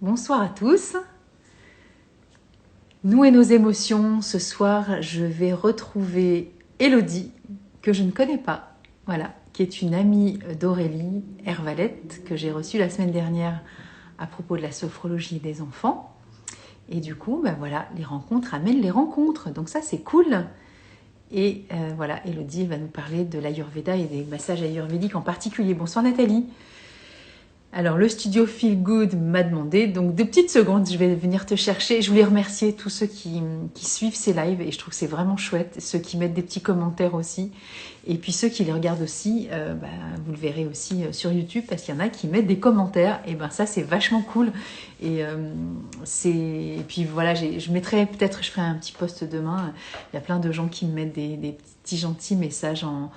Bonsoir à tous. Nous et nos émotions, ce soir, je vais retrouver Elodie, que je ne connais pas, voilà, qui est une amie d'Aurélie Hervalette, que j'ai reçue la semaine dernière à propos de la sophrologie des enfants. Et du coup, ben voilà, les rencontres amènent les rencontres, donc ça c'est cool. Et voilà, Elodie va nous parler de l'Ayurveda et des massages ayurvédiques en particulier. Bonsoir Nathalie. Alors, le studio Feel Good m'a demandé, donc 2 petites secondes, je vais venir te chercher. Je voulais remercier tous ceux qui suivent ces lives et je trouve que c'est vraiment chouette. Ceux qui mettent des petits commentaires aussi. Et puis ceux qui les regardent aussi, vous le verrez aussi sur YouTube parce qu'il y en a qui mettent des commentaires. Et ben ça, c'est vachement cool. Et, et puis voilà, je mettrai, peut-être je ferai un petit post demain. Il y a plein de gens qui me mettent des petits gentils messages en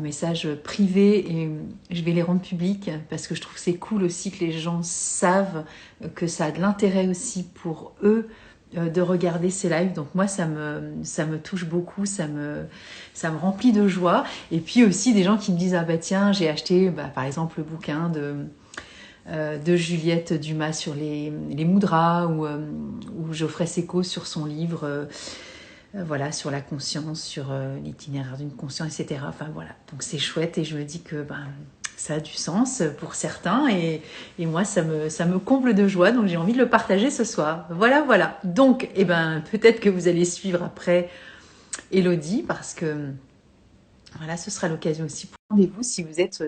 message privé et je vais les rendre publics parce que je trouve que c'est cool aussi que les gens savent que ça a de l'intérêt aussi pour eux de regarder ces lives. Donc moi, ça me touche beaucoup, ça me remplit de joie. Et puis aussi des gens qui me disent « Ah bah tiens, j'ai acheté par exemple le bouquin de Juliette Dumas sur les mudras ou Geoffrey Seco sur son livre voilà, sur la conscience, sur l'itinéraire d'une conscience, etc. Enfin voilà, donc c'est chouette et je me dis que ça a du sens pour certains et moi ça me comble de joie, donc j'ai envie de le partager ce soir. Voilà. Donc peut-être que vous allez suivre après Elodie parce que voilà, ce sera l'occasion aussi pour rendez-vous si vous êtes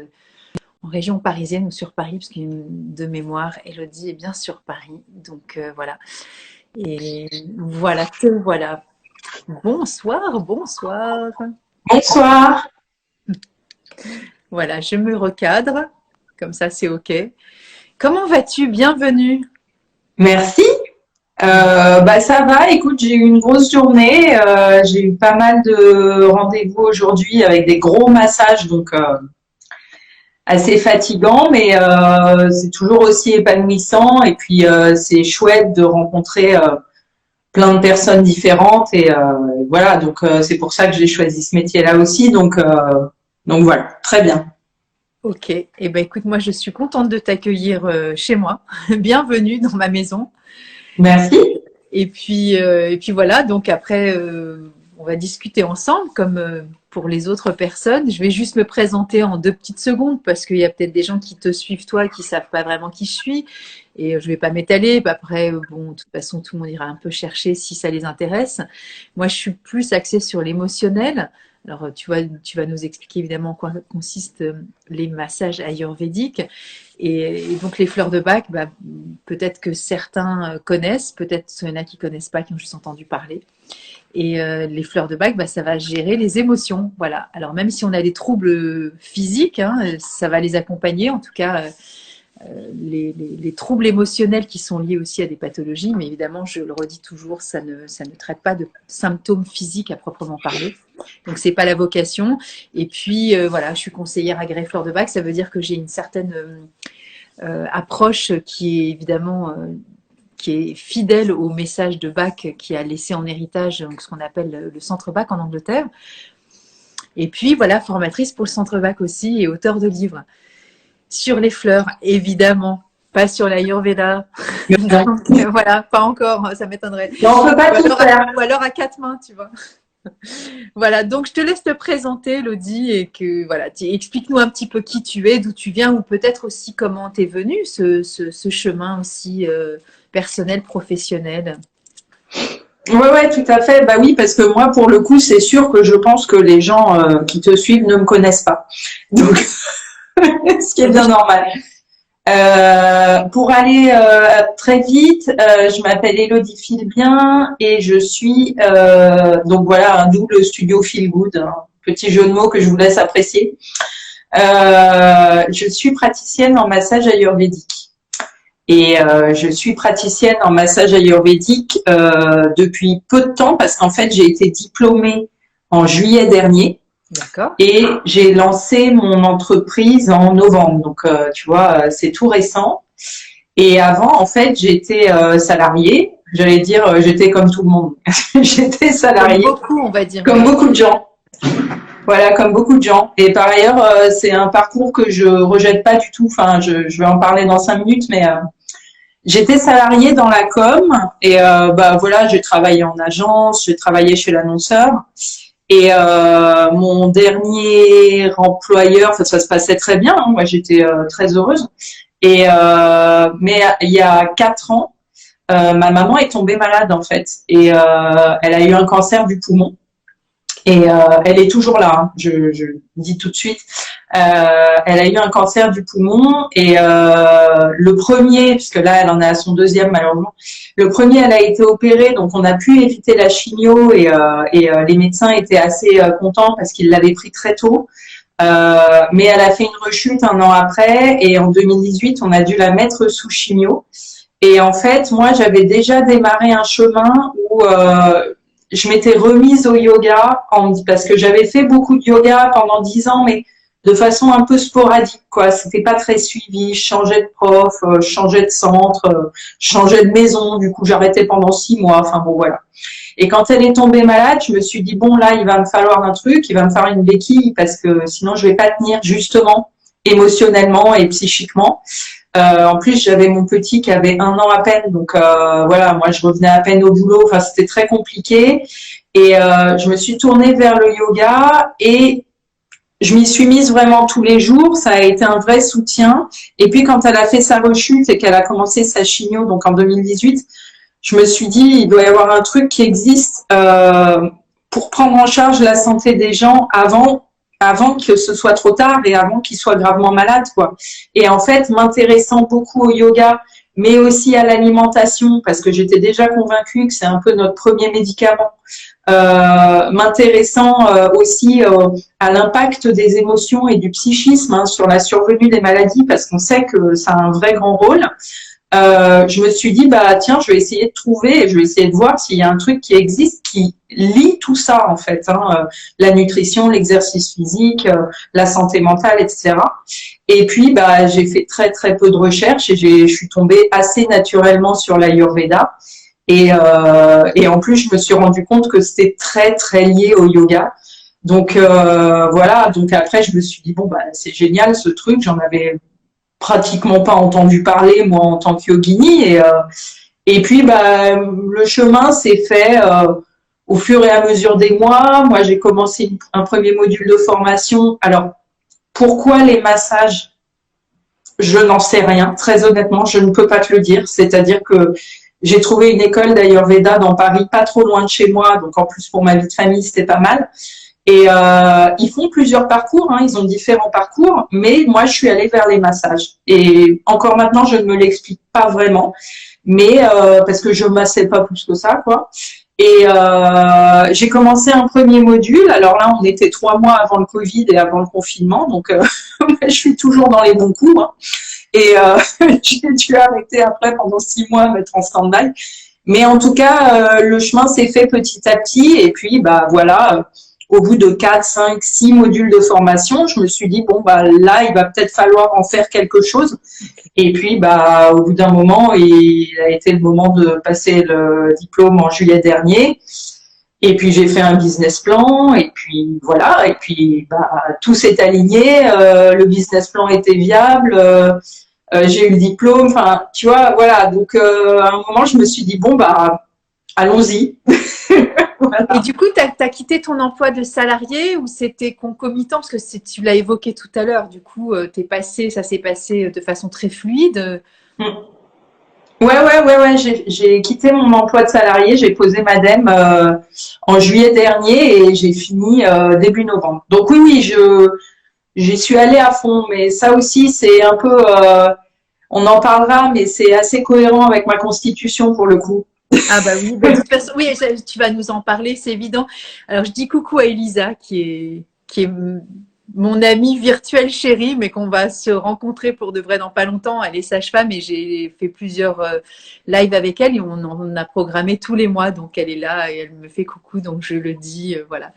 en région parisienne ou sur Paris, parce que de mémoire, Elodie est bien sur Paris, donc voilà. Et voilà, te voilà. Bonsoir. Bonsoir. Voilà, je me recadre, comme ça c'est OK. Comment vas-tu? Bienvenue. Merci. Ça va. Écoute, j'ai eu une grosse journée. J'ai eu pas mal de rendez-vous aujourd'hui avec des gros massages, donc assez fatigant, mais c'est toujours aussi épanouissant. Et puis c'est chouette de rencontrer plein de personnes différentes. Et voilà, donc c'est pour ça que j'ai choisi ce métier-là aussi. Donc voilà, très bien. OK. Écoute, moi je suis contente de t'accueillir chez moi. Bienvenue dans ma maison. Merci. Et puis voilà, donc après, on va discuter ensemble comme pour les autres personnes. Je vais juste me présenter en 2 petites secondes parce qu'il y a peut-être des gens qui te suivent toi qui savent pas vraiment qui je suis. Et je vais pas m'étaler. Après, bon, de toute façon, tout le monde ira un peu chercher si ça les intéresse. Moi, je suis plus axée sur l'émotionnel. Alors, tu vas nous expliquer évidemment en quoi consistent les massages ayurvédiques. Et donc les fleurs de bac, peut-être que certains connaissent, peut-être qu'il y en a qui connaissent pas, qui ont juste entendu parler. Et les fleurs de bac, ça va gérer les émotions. Voilà. Alors même si on a des troubles physiques, ça va les accompagner. En tout cas, les troubles émotionnels qui sont liés aussi à des pathologies. Mais évidemment, je le redis toujours, ça ne traite pas de symptômes physiques à proprement parler. Donc c'est pas la vocation. Et puis voilà, je suis conseillère agréée fleurs de bac. Ça veut dire que j'ai une certaine approche qui est évidemment qui est fidèle au message de Bach qui a laissé en héritage donc, ce qu'on appelle le centre Bach en Angleterre. Et puis voilà, formatrice pour le centre Bach aussi et auteur de livres sur les fleurs, évidemment. Pas sur l'Ayurveda. Donc voilà, pas encore, ça m'étonnerait. On peut pas tout faire. Ou alors à 4 mains, tu vois. Voilà, donc je te laisse te présenter, Elodie, et que voilà, explique-nous un petit peu qui tu es, d'où tu viens, ou peut-être aussi comment t'es venu ce chemin aussi personnel, professionnel. Ouais, tout à fait. Bah oui, parce que moi, pour le coup, c'est sûr que je pense que les gens qui te suivent ne me connaissent pas. Donc, ce qui est bien normal. Pour aller très vite, je m'appelle Elodie Filbien et je suis donc voilà, d'où le studio Feel Good, un petit jeu de mots que je vous laisse apprécier. Je suis praticienne en massage ayurvédique et je suis praticienne en massage ayurvédique depuis peu de temps parce qu'en fait j'ai été diplômée en juillet dernier. D'accord. Et j'ai lancé mon entreprise en novembre. Donc, tu vois, c'est tout récent. Et avant, en fait, j'étais salariée. J'allais dire, j'étais comme tout le monde. J'étais salariée. Comme beaucoup, on va dire. Comme beaucoup de gens. Voilà, comme beaucoup de gens. Et par ailleurs, c'est un parcours que je rejette pas du tout. Enfin, je vais en parler dans 5 minutes, mais J'étais salariée dans la com et bah voilà, j'ai travaillé en agence, j'ai travaillé chez l'annonceur et mon dernier employeur, enfin, ça se passait très bien, hein, moi j'étais très heureuse. Et mais il y a 4 ans, ma maman est tombée malade en fait et elle a eu un cancer du poumon. Et elle est toujours là, hein, je dis tout de suite. Elle a eu un cancer du poumon et le premier, puisque là elle en est à son deuxième malheureusement, le premier elle a été opérée, donc on a pu éviter la chimio et les médecins étaient assez contents parce qu'ils l'avaient pris très tôt. Mais elle a fait une rechute un an après et en 2018 on a dû la mettre sous chimio. Et en fait, moi, j'avais déjà démarré un chemin où je m'étais remise au yoga parce que j'avais fait beaucoup de yoga pendant 10 ans, mais de façon un peu sporadique, quoi. C'était pas très suivi. Je changeais de prof, je changeais de centre, je changeais de maison. Du coup, j'arrêtais pendant 6 mois. Enfin bon, voilà. Et quand elle est tombée malade, je me suis dit bon là, il va me falloir un truc, il va me falloir une béquille parce que sinon je vais pas tenir justement émotionnellement et psychiquement. En plus, j'avais mon petit qui avait 1 an à peine, donc voilà, moi je revenais à peine au boulot. Enfin, c'était très compliqué. Et je me suis tournée vers le yoga et je m'y suis mise vraiment tous les jours. Ça a été un vrai soutien. Et puis quand elle a fait sa rechute et qu'elle a commencé sa chimio, donc en 2018, je me suis dit il doit y avoir un truc qui existe pour prendre en charge la santé des gens avant que ce soit trop tard et avant qu'ils soient gravement malades, quoi. Et en fait, m'intéressant beaucoup au yoga, mais aussi à l'alimentation, parce que j'étais déjà convaincue que c'est un peu notre premier médicament, m'intéressant aussi à l'impact des émotions et du psychisme hein, sur la survenue des maladies, parce qu'on sait que ça a un vrai grand rôle. Je me suis dit bah tiens, je vais essayer de trouver, je vais essayer de voir s'il y a un truc qui existe qui lie tout ça en fait, hein, la nutrition, l'exercice physique, la santé mentale, etc. Et puis bah j'ai fait très très peu de recherches et je suis tombée assez naturellement sur l'Ayurveda et en plus je me suis rendu compte que c'était très très lié au yoga. Donc voilà, donc après je me suis dit bon bah c'est génial ce truc, j'en avais pratiquement pas entendu parler moi en tant que yogini et puis bah le chemin s'est fait au fur et à mesure des mois. Moi j'ai commencé un premier module de formation. Alors pourquoi les massages? Je n'en sais rien, très honnêtement, je ne peux pas te le dire. C'est-à-dire que j'ai trouvé une école d'Ayurveda dans Paris, pas trop loin de chez moi, donc en plus pour ma vie de famille c'était pas mal. Et ils font plusieurs parcours, hein, ils ont différents parcours, mais moi je suis allée vers les massages. Et encore maintenant, je ne me l'explique pas vraiment, mais parce que je massais pas plus que ça, quoi. Et j'ai commencé un premier module. Alors là, on était 3 mois avant le Covid et avant le confinement, donc je suis toujours dans les bons coups. Hein. Et j'ai dû arrêter après pendant 6 mois, mettre en stand-by. Mais en tout cas, le chemin s'est fait petit à petit. Et puis, bah voilà, au bout de 4, 5, 6 modules de formation, je me suis dit, bon, bah là, il va peut-être falloir en faire quelque chose. Et puis, bah, au bout d'un moment, il a été le moment de passer le diplôme en juillet dernier. Et puis, j'ai fait un business plan. Et puis, voilà. Et puis, bah, tout s'est aligné. Le business plan était viable. J'ai eu le diplôme. Enfin, tu vois, voilà. Donc, à un moment, je me suis dit, bon, bah, allons-y. Voilà. Et du coup, tu as quitté ton emploi de salarié ou c'était concomitant? Parce que tu l'as évoqué tout à l'heure, du coup, ça s'est passé de façon très fluide. Ouais. J'ai quitté mon emploi de salarié, j'ai posé ma dème en juillet dernier et j'ai fini début novembre. Donc oui, j'y suis allée à fond, mais ça aussi, c'est un peu, on en parlera, mais c'est assez cohérent avec ma constitution pour le coup. Ah bah oui, de toute façon, oui, tu vas nous en parler, c'est évident. Alors je dis coucou à Elisa, qui est mon amie virtuelle chérie, mais qu'on va se rencontrer pour de vrai dans pas longtemps. Elle est sage-femme et j'ai fait plusieurs lives avec elle et on en a programmé tous les mois. Donc elle est là et elle me fait coucou, donc je le dis, voilà.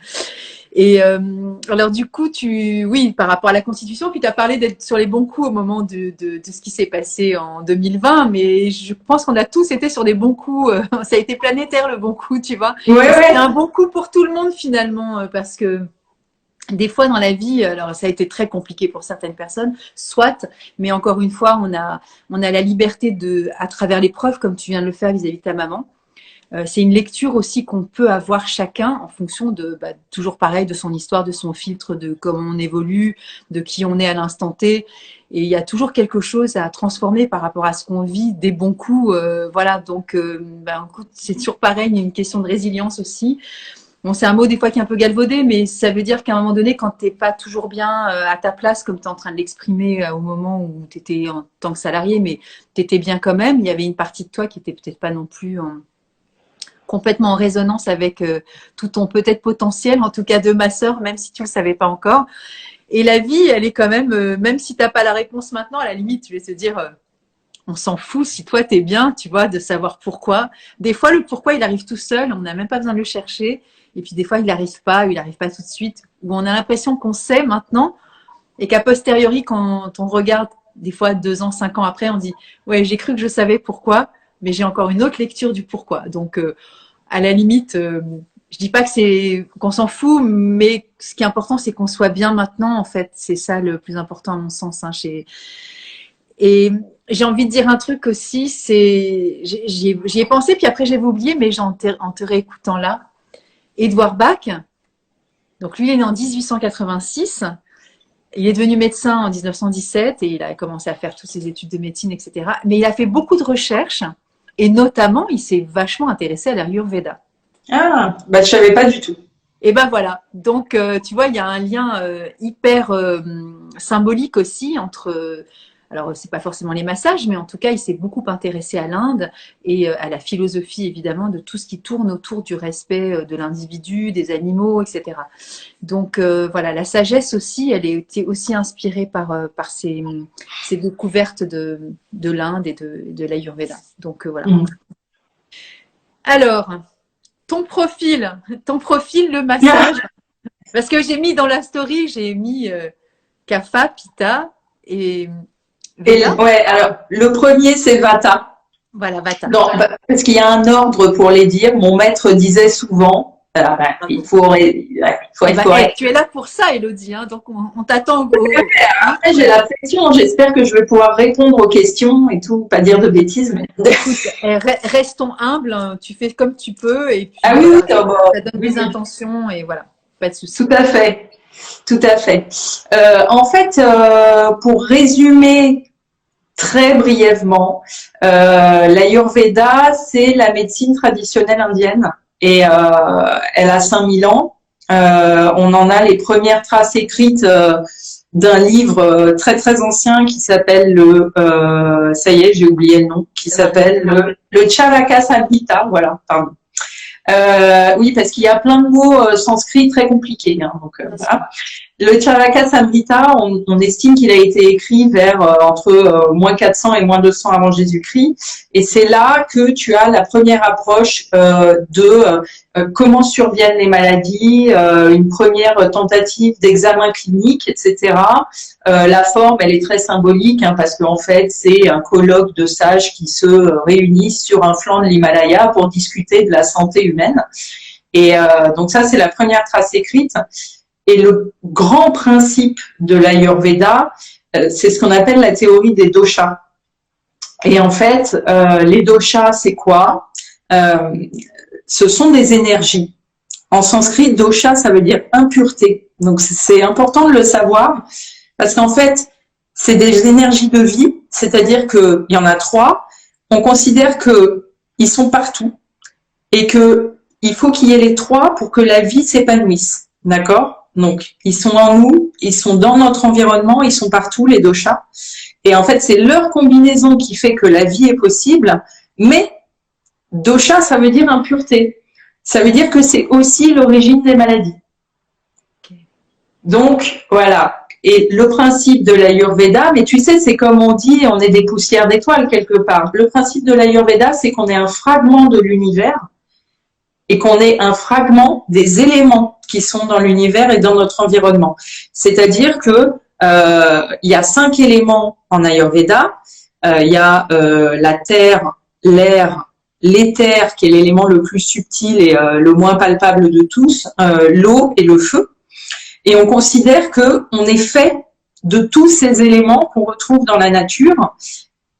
Et alors du coup, oui, par rapport à la Constitution, puis tu as parlé d'être sur les bons coups au moment de ce qui s'est passé en 2020, mais je pense qu'on a tous été sur des bons coups. Ça a été planétaire le bon coup, tu vois. Ouais. C'était un bon coup pour tout le monde finalement, parce que des fois dans la vie, alors ça a été très compliqué pour certaines personnes, soit, mais encore une fois, on a la liberté de, à travers l'épreuve, comme tu viens de le faire vis-à-vis de ta maman. C'est une lecture aussi qu'on peut avoir chacun en fonction de, toujours pareil, de son histoire, de son filtre, de comment on évolue, de qui on est à l'instant T. Et il y a toujours quelque chose à transformer par rapport à ce qu'on vit, des bons coups. Voilà, donc écoute, c'est toujours pareil, il y a une question de résilience aussi. Bon, c'est un mot des fois qui est un peu galvaudé, mais ça veut dire qu'à un moment donné, quand t'es pas toujours bien à ta place, comme tu es en train de l'exprimer au moment où tu étais en tant que salarié, mais tu étais bien quand même, il y avait une partie de toi qui était peut-être pas non plus complètement en résonance avec tout ton peut-être potentiel, en tout cas de ma sœur, même si tu le savais pas encore. Et la vie, elle est quand même, même si t'as pas la réponse maintenant, à la limite, tu vas se dire, on s'en fout si toi t'es bien, tu vois, de savoir pourquoi. Des fois, le pourquoi, il arrive tout seul, on n'a même pas besoin de le chercher. Et puis des fois, il n'arrive pas tout de suite. Ou on a l'impression qu'on sait maintenant, et qu'à posteriori, quand on regarde des fois 2 ans, 5 ans après, on dit, ouais, j'ai cru que je savais pourquoi, mais j'ai encore une autre lecture du pourquoi. Donc, à la limite, je dis pas que c'est qu'on s'en fout, mais ce qui est important, c'est qu'on soit bien maintenant. En fait, c'est ça le plus important à mon sens. Hein, et j'ai envie de dire un truc aussi, c'est j'y ai pensé, puis après j'avais oublié, mais en te réécoutant là, Édouard Bach. Donc lui, il est né en 1886. Il est devenu médecin en 1917 et il a commencé à faire toutes ses études de médecine, etc. Mais il a fait beaucoup de recherches et notamment, il s'est vachement intéressé à l'Ayurveda. Ah, bah, je savais pas du tout. Et ben voilà. Donc, tu vois, il y a un lien hyper symbolique aussi entre. Alors, c'est pas forcément les massages, mais en tout cas, il s'est beaucoup intéressé à l'Inde et à la philosophie, évidemment, de tout ce qui tourne autour du respect de l'individu, des animaux, etc. Donc, voilà, la sagesse aussi, elle a été aussi inspirée par ces découvertes de l'Inde et de l'Ayurveda. Donc, voilà. Mm. Alors, ton profil, le massage. Parce que j'ai mis dans la story, j'ai mis Kapha, Pitta et Veda. Ouais, alors, le premier, c'est Vata. Voilà, Vata. Non, parce qu'il y a un ordre pour les dire. Mon maître disait souvent, il faut être correct. Tu es là pour ça, Elodie, hein, donc on t'attend. Après, j'ai la pression. J'espère que je vais pouvoir répondre aux questions et tout, pas dire de bêtises. Mais... Écoute, restons humbles, hein, tu fais comme tu peux et puis oui, ça donne des intentions et voilà, pas de souci. Tout à fait, tout à fait. En fait, pour résumer très brièvement, l'Ayurveda, c'est la médecine traditionnelle indienne et elle a 5000 ans. On en a les premières traces écrites d'un livre très très ancien qui s'appelle ça y est, j'ai oublié le nom, qui s'appelle le Charaka Samhita, voilà, pardon. Oui, parce qu'il y a plein de mots sanscrits très compliqués. Hein, donc, voilà. Le Charaka Samhita, on estime qu'il a été écrit vers entre moins 400 et moins 200 avant Jésus-Christ. Et c'est là que tu as la première approche de comment surviennent les maladies, une première tentative d'examen clinique, etc. La forme, elle est très symbolique hein, parce qu'en fait, c'est un colloque de sages qui se réunissent sur un flanc de l'Himalaya pour discuter de la santé humaine. Et donc ça, c'est la première trace écrite. Et le grand principe de l'Ayurveda, c'est ce qu'on appelle la théorie des doshas. Et en fait, les doshas, c'est quoi? Ce sont des énergies. En sanskrit, dosha, ça veut dire impureté. Donc, c'est important de le savoir parce qu'en fait, c'est des énergies de vie, c'est-à-dire qu'il y en a 3. On considère qu'ils sont partout et qu'il faut qu'il y ait les 3 pour que la vie s'épanouisse. D'accord? Donc, ils sont en nous, ils sont dans notre environnement, ils sont partout, les doshas. Et en fait, c'est leur combinaison qui fait que la vie est possible. Mais dosha, ça veut dire impureté. Ça veut dire que c'est aussi l'origine des maladies. Donc, voilà. Et le principe de l'Ayurveda, mais tu sais, c'est comme on dit, on est des poussières d'étoiles quelque part. Le principe de l'Ayurveda, c'est qu'on est un fragment de l'univers et qu'on est un fragment des éléments qui sont dans l'univers et dans notre environnement. C'est-à-dire que il y a 5 éléments en Ayurveda. Il y a la terre, l'air, l'éther, qui est l'élément le plus subtil et le moins palpable de tous, l'eau et le feu. Et on considère que on est fait de tous ces éléments qu'on retrouve dans la nature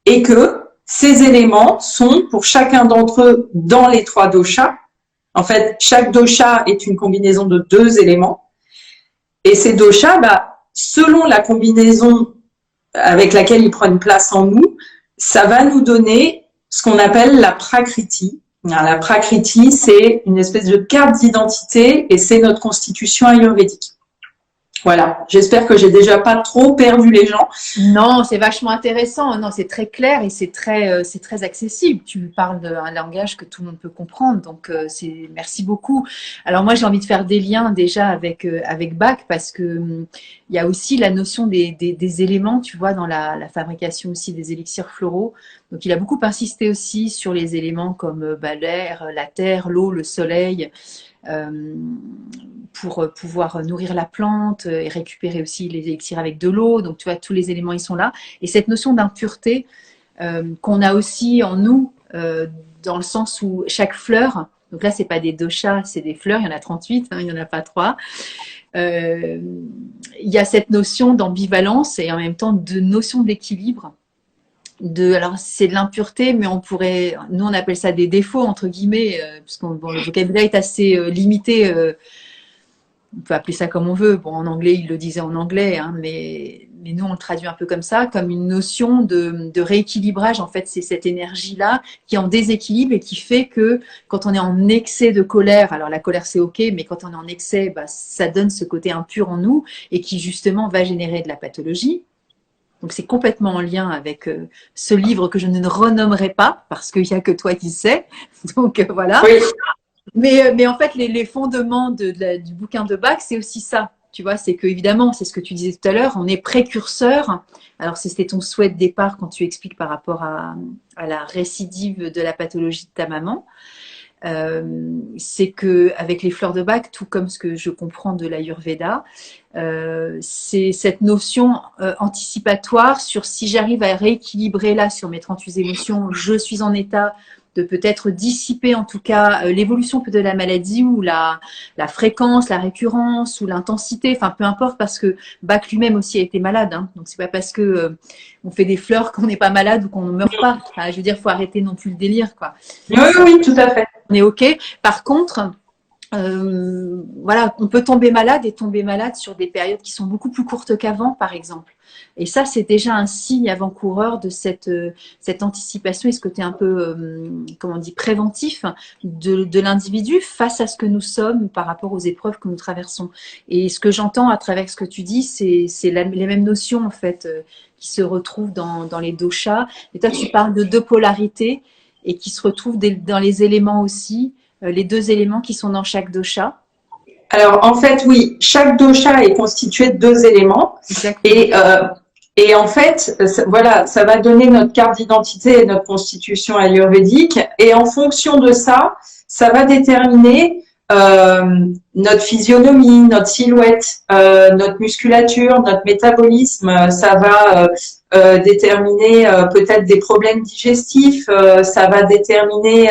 et que ces éléments sont pour chacun d'entre eux dans les 3 doshas. En fait, chaque dosha est une combinaison de 2 éléments. Et ces doshas, selon la combinaison avec laquelle ils prennent place en nous, ça va nous donner ce qu'on appelle la prakriti. Alors, la prakriti, c'est une espèce de carte d'identité et c'est notre constitution ayurvédique. Voilà, j'espère que j'ai déjà pas trop perdu les gens. Non, c'est vachement intéressant. Non, c'est très clair et c'est très accessible. Tu parles d'un langage que tout le monde peut comprendre. Donc, merci beaucoup. Alors moi, j'ai envie de faire des liens déjà avec Bach parce que il y a aussi la notion des éléments, tu vois, dans la fabrication aussi des élixirs floraux. Donc, il a beaucoup insisté aussi sur les éléments comme l'air, la terre, l'eau, le soleil. Pour pouvoir nourrir la plante et récupérer aussi les élixirs avec de l'eau. Donc, tu vois, tous les éléments, ils sont là. Et cette notion d'impureté qu'on a aussi en nous, dans le sens où chaque fleur, donc là, c'est pas des doshas, c'est des fleurs, il y en a 38, il n'y en a pas 3. Il y a cette notion d'ambivalence et en même temps de notion d'équilibre. Alors c'est de l'impureté, mais nous on appelle ça des défauts entre guillemets, puisque le vocabulaire est assez limité. On peut appeler ça comme on veut. Bon, en anglais, il le disait en anglais, hein, mais nous, on le traduit un peu comme ça, comme une notion de rééquilibrage. En fait, c'est cette énergie-là qui est en déséquilibre et qui fait que quand on est en excès de colère, alors la colère, c'est OK, mais quand on est en excès, ça donne ce côté impur en nous et qui, justement, va générer de la pathologie. Donc, c'est complètement en lien avec ce livre que je ne renommerai pas parce qu'il n'y a que toi qui sais. Donc, voilà. Oui. Mais en fait, les fondements du bouquin de Bach, c'est aussi ça. Tu vois, c'est que évidemment, c'est ce que tu disais tout à l'heure, on est précurseur. Alors, c'était ton souhait de départ quand tu expliques par rapport à la récidive de la pathologie de ta maman. C'est que avec les fleurs de Bach, tout comme ce que je comprends de l'Ayurveda, c'est cette notion anticipatoire sur si j'arrive à rééquilibrer là sur mes 38 émotions, je suis en état de peut-être dissiper en tout cas l'évolution de la maladie ou la fréquence, la récurrence ou l'intensité, enfin peu importe, parce que Bach lui-même aussi a été malade, hein. Donc c'est pas parce que on fait des fleurs qu'on n'est pas malade ou qu'on ne meurt pas. Enfin, je veux dire, faut arrêter non plus le délire, quoi. Oui, tout à fait. On est OK. Par contre, voilà, on peut tomber malade et tomber malade sur des périodes qui sont beaucoup plus courtes qu'avant, par exemple. Et ça, c'est déjà un signe avant-coureur de cette anticipation et ce côté un peu, comment on dit, préventif de l'individu face à ce que nous sommes par rapport aux épreuves que nous traversons. Et ce que j'entends à travers ce que tu dis, c'est les mêmes notions, en fait, qui se retrouvent dans les doshas. Et toi, tu parles de 2 polarités et qui se retrouvent dans les éléments aussi, les 2 éléments qui sont dans chaque dosha. Alors, en fait, oui, chaque dosha est constitué de 2 éléments. Et en fait, voilà, ça va donner notre carte d'identité et notre constitution ayurvédique. Et en fonction de ça, ça va déterminer notre physionomie, notre silhouette, notre musculature, notre métabolisme. Ça va déterminer peut-être des problèmes digestifs. Ça va déterminer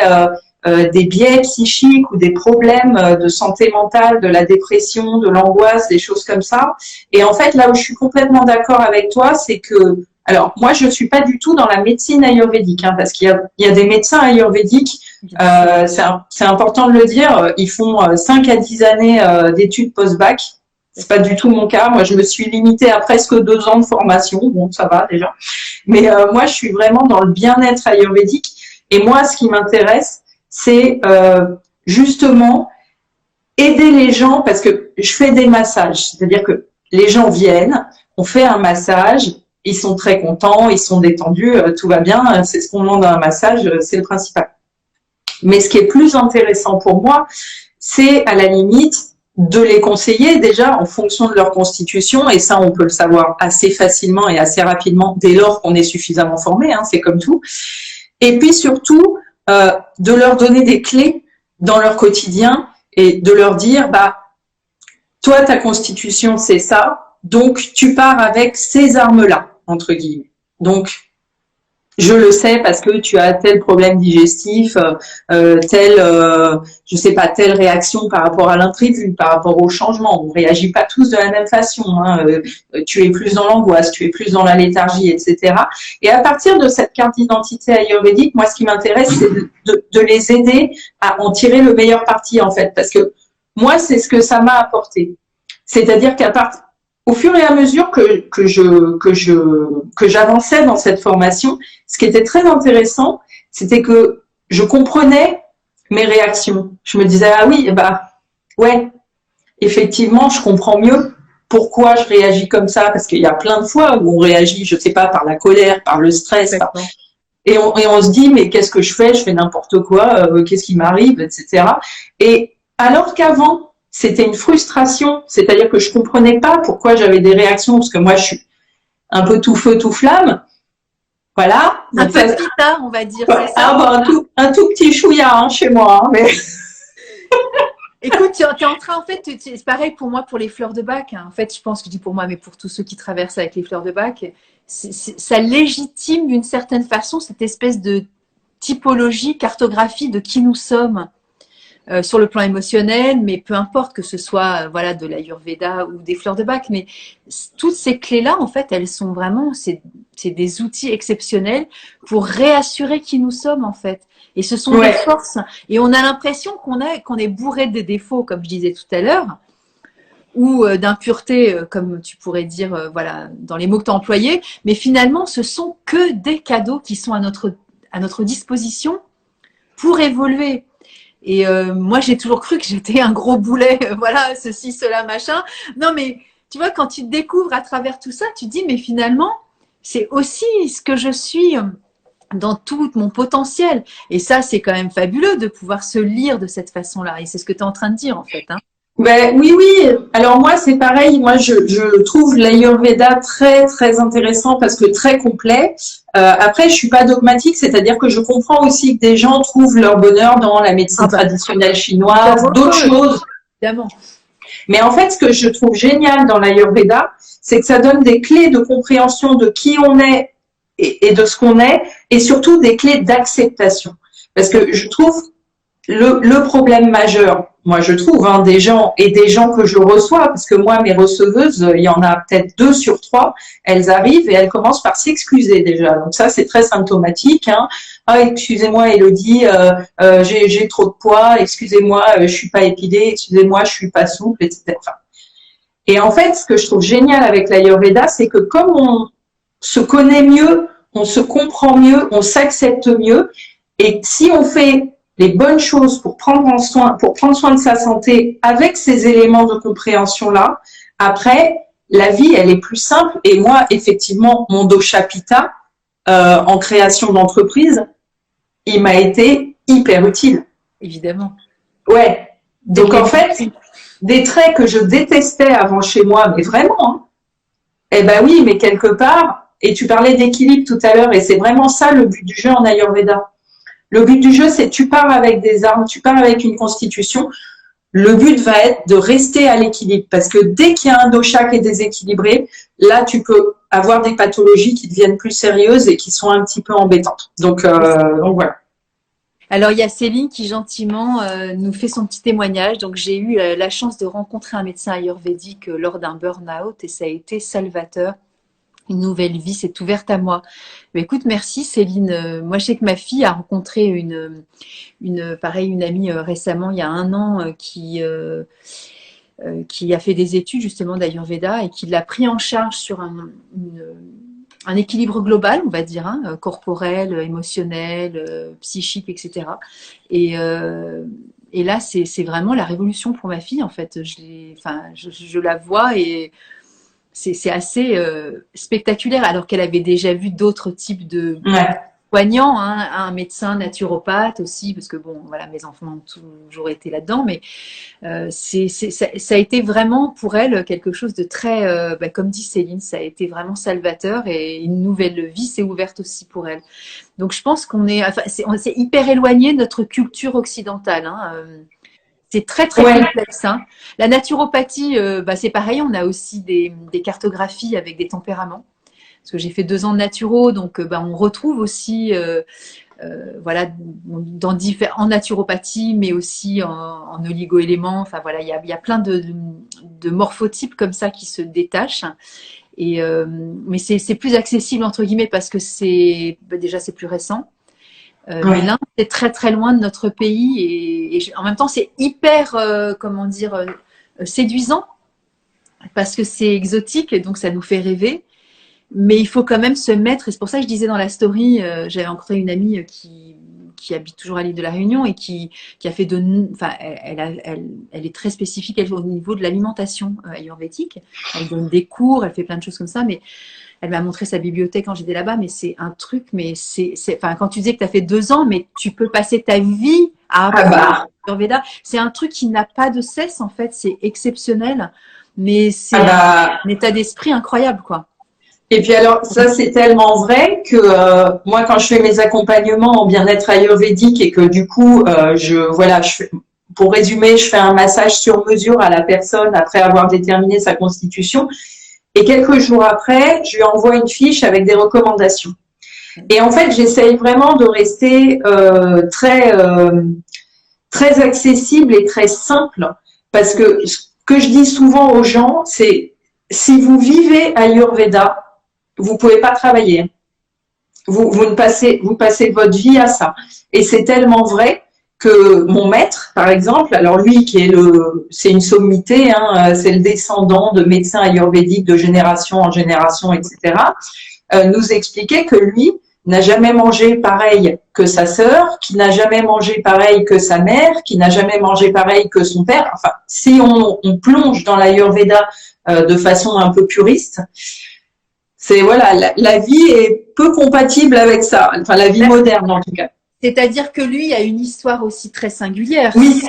des biais psychiques ou des problèmes de santé mentale, de la dépression, de l'angoisse, des choses comme ça. Et en fait, là où je suis complètement d'accord avec toi, c'est que, alors moi, je suis pas du tout dans la médecine ayurvédique, hein, parce qu'il y a des médecins ayurvédiques, c'est important de le dire, ils font 5 à 10 années d'études post-bac. C'est pas du tout mon cas. Moi, je me suis limitée à presque 2 ans de formation. Bon, ça va déjà. Mais moi, je suis vraiment dans le bien-être ayurvédique. Et moi, ce qui m'intéresse, c'est justement aider les gens, parce que je fais des massages, c'est-à-dire que les gens viennent, on fait un massage, ils sont très contents, ils sont détendus, tout va bien, c'est ce qu'on demande à un massage, c'est le principal. Mais ce qui est plus intéressant pour moi, c'est à la limite de les conseiller déjà en fonction de leur constitution, et ça on peut le savoir assez facilement et assez rapidement dès lors qu'on est suffisamment formé, hein, c'est comme tout. Et puis surtout, de leur donner des clés dans leur quotidien et de leur dire, toi, ta constitution, c'est ça, donc tu pars avec ces armes-là, entre guillemets. Donc, je le sais parce que tu as tel problème digestif, je sais pas, telle réaction par rapport à l'imprévu, par rapport au changement. On réagit pas tous de la même façon. Hein. Tu es plus dans l'angoisse, tu es plus dans la léthargie, etc. Et à partir de cette carte d'identité ayurvédique, moi, ce qui m'intéresse, c'est de les aider à en tirer le meilleur parti, en fait, parce que moi, c'est ce que ça m'a apporté. C'est-à-dire au fur et à mesure que j'avançais dans cette formation, ce qui était très intéressant, c'était que je comprenais mes réactions. Je me disais, ah oui, ouais, effectivement, je comprends mieux pourquoi je réagis comme ça, parce qu'il y a plein de fois où on réagit, je sais pas, par la colère, par le stress, et on se dit, mais qu'est-ce que je fais? Je fais n'importe quoi, qu'est-ce qui m'arrive, etc. Et alors qu'avant, c'était une frustration, c'est-à-dire que je comprenais pas pourquoi j'avais des réactions, parce que moi, je suis un peu tout feu, tout flamme. Voilà. Un peu de pita, on va dire, c'est ça? Un tout petit chouïa hein, chez moi. Hein, mais... Écoute, tu es en train, en fait, c'est pareil pour moi pour les fleurs de bac. Hein. En fait, je pense que je dis pour moi, mais pour tous ceux qui traversent avec les fleurs de bac, ça légitime d'une certaine façon cette espèce de typologie, cartographie de qui nous sommes. Sur le plan émotionnel, mais peu importe que ce soit voilà de l'Ayurveda ou des fleurs de bac, mais toutes ces clés-là, en fait, elles sont vraiment, c'est des outils exceptionnels pour réassurer qui nous sommes, en fait. Et ce sont des forces. Et on a l'impression qu'on est bourré de défauts, comme je disais tout à l'heure, ou d'impureté, comme tu pourrais dire, voilà, dans les mots que tu as employés. Mais finalement, ce sont que des cadeaux qui sont à notre disposition pour évoluer. Et moi, j'ai toujours cru que j'étais un gros boulet, voilà, ceci, cela, machin. Non, mais tu vois, quand tu te découvres à travers tout ça, tu te dis, mais finalement, c'est aussi ce que je suis dans tout mon potentiel. Et ça, c'est quand même fabuleux de pouvoir se lire de cette façon-là. Et c'est ce que tu es en train de dire, en fait. Hein. Ben, oui, oui. Alors moi, c'est pareil. Moi, je trouve l'Ayurveda très, très intéressant parce que très complet. Après, je suis pas dogmatique, c'est-à-dire que je comprends aussi que des gens trouvent leur bonheur dans la médecine traditionnelle chinoise, d'autres choses. Évidemment. Mais en fait, ce que je trouve génial dans l'Ayurveda, c'est que ça donne des clés de compréhension de qui on est et de ce qu'on est, et surtout des clés d'acceptation. Parce que je trouve le problème majeur, moi je trouve, hein, des gens que je reçois, parce que moi mes receveuses, il y en a peut-être 2 sur 3, elles arrivent et elles commencent par s'excuser déjà. Donc ça c'est très symptomatique. Hein. Ah excusez-moi Élodie, j'ai trop de poids, excusez-moi, je suis pas épilée, excusez-moi, je suis pas souple, etc. Et en fait, ce que je trouve génial avec l'Ayurveda, c'est que comme on se connaît mieux, on se comprend mieux, on s'accepte mieux, et si on fait les bonnes choses pour prendre soin de sa santé avec ces éléments de compréhension-là, après, la vie, elle est plus simple. Et moi, effectivement, mon dosha pitta, en création d'entreprise, il m'a été hyper utile. Évidemment. Ouais. Donc, en fait, des traits que je détestais avant chez moi, mais vraiment, hein, eh ben oui, mais quelque part, et tu parlais d'équilibre tout à l'heure, et c'est vraiment ça le but du jeu en Ayurveda. Le but du jeu, c'est tu pars avec des armes, tu pars avec une constitution. Le but va être de rester à l'équilibre. Parce que dès qu'il y a un dosha qui est déséquilibré, là, tu peux avoir des pathologies qui deviennent plus sérieuses et qui sont un petit peu embêtantes. Donc voilà. Alors, il y a Céline qui gentiment nous fait son petit témoignage. Donc, j'ai eu la chance de rencontrer un médecin ayurvédique lors d'un burn-out et ça a été salvateur. Une nouvelle vie s'est ouverte à moi. Mais écoute, merci Céline. Moi, je sais que ma fille a rencontré une amie récemment, il y a 1 an, qui a fait des études justement d'Ayurveda et qui l'a pris en charge sur un équilibre global, on va dire, hein, corporel, émotionnel, psychique, etc. Et là, c'est vraiment la révolution pour ma fille, en fait. Je la vois et c'est assez spectaculaire, alors qu'elle avait déjà vu d'autres types de soignants, hein, un médecin naturopathe aussi, parce que bon, voilà, mes enfants ont toujours été là-dedans, mais ça a été vraiment pour elle quelque chose de très, comme dit Céline, ça a été vraiment salvateur et une nouvelle vie s'est ouverte aussi pour elle. Donc je pense qu'on c'est hyper éloigné de notre culture occidentale. Hein, c'est très très complexe. Hein. La naturopathie, c'est pareil, on a aussi des cartographies avec des tempéraments. parce que j'ai fait 2 ans de naturo, donc on retrouve aussi voilà, en naturopathie, mais aussi en oligo-éléments. Enfin voilà, il y a plein de morphotypes comme ça qui se détachent. Et mais c'est plus accessible entre guillemets parce que déjà c'est plus récent. Mais l'Inde c'est très très loin de notre pays et en même temps c'est hyper comment dire séduisant parce que c'est exotique et donc ça nous fait rêver. Mais il faut quand même se mettre, et c'est pour ça que je disais dans la story, j'avais rencontré une amie qui habite toujours à l'île de la Réunion et qui a fait enfin, elle est très spécifique au niveau de l'alimentation ayurvédique. Elle donne des cours, elle fait plein de choses comme ça, mais elle m'a montré sa bibliothèque quand j'étais là-bas, mais c'est un truc, mais enfin, quand tu disais que tu as fait 2 ans, mais tu peux passer ta vie à apprendre l'Ayurveda. C'est un truc qui n'a pas de cesse, en fait, c'est exceptionnel, mais c'est un état d'esprit incroyable, quoi. Et puis alors, ça c'est tellement vrai que moi quand je fais mes accompagnements en bien-être ayurvédique et que du coup, pour résumer, je fais un massage sur mesure à la personne après avoir déterminé sa constitution. Et quelques jours après, je lui envoie une fiche avec des recommandations. Et en fait, j'essaye vraiment de rester très accessible et très simple parce que ce que je dis souvent aux gens, c'est si vous vivez Ayurveda, vous pouvez pas travailler. Vous passez votre vie à ça. Et c'est tellement vrai que mon maître, par exemple, alors lui c'est une sommité, hein, c'est le descendant de médecins ayurvédiques de génération en génération, etc., nous expliquait que lui n'a jamais mangé pareil que sa sœur, qui n'a jamais mangé pareil que sa mère, qui n'a jamais mangé pareil que son père. Enfin, si on plonge dans l'Ayurveda de façon un peu puriste, c'est voilà, la vie est peu compatible avec ça. Enfin, la vie moderne en tout cas. C'est-à-dire que lui a une histoire aussi très singulière. Oui.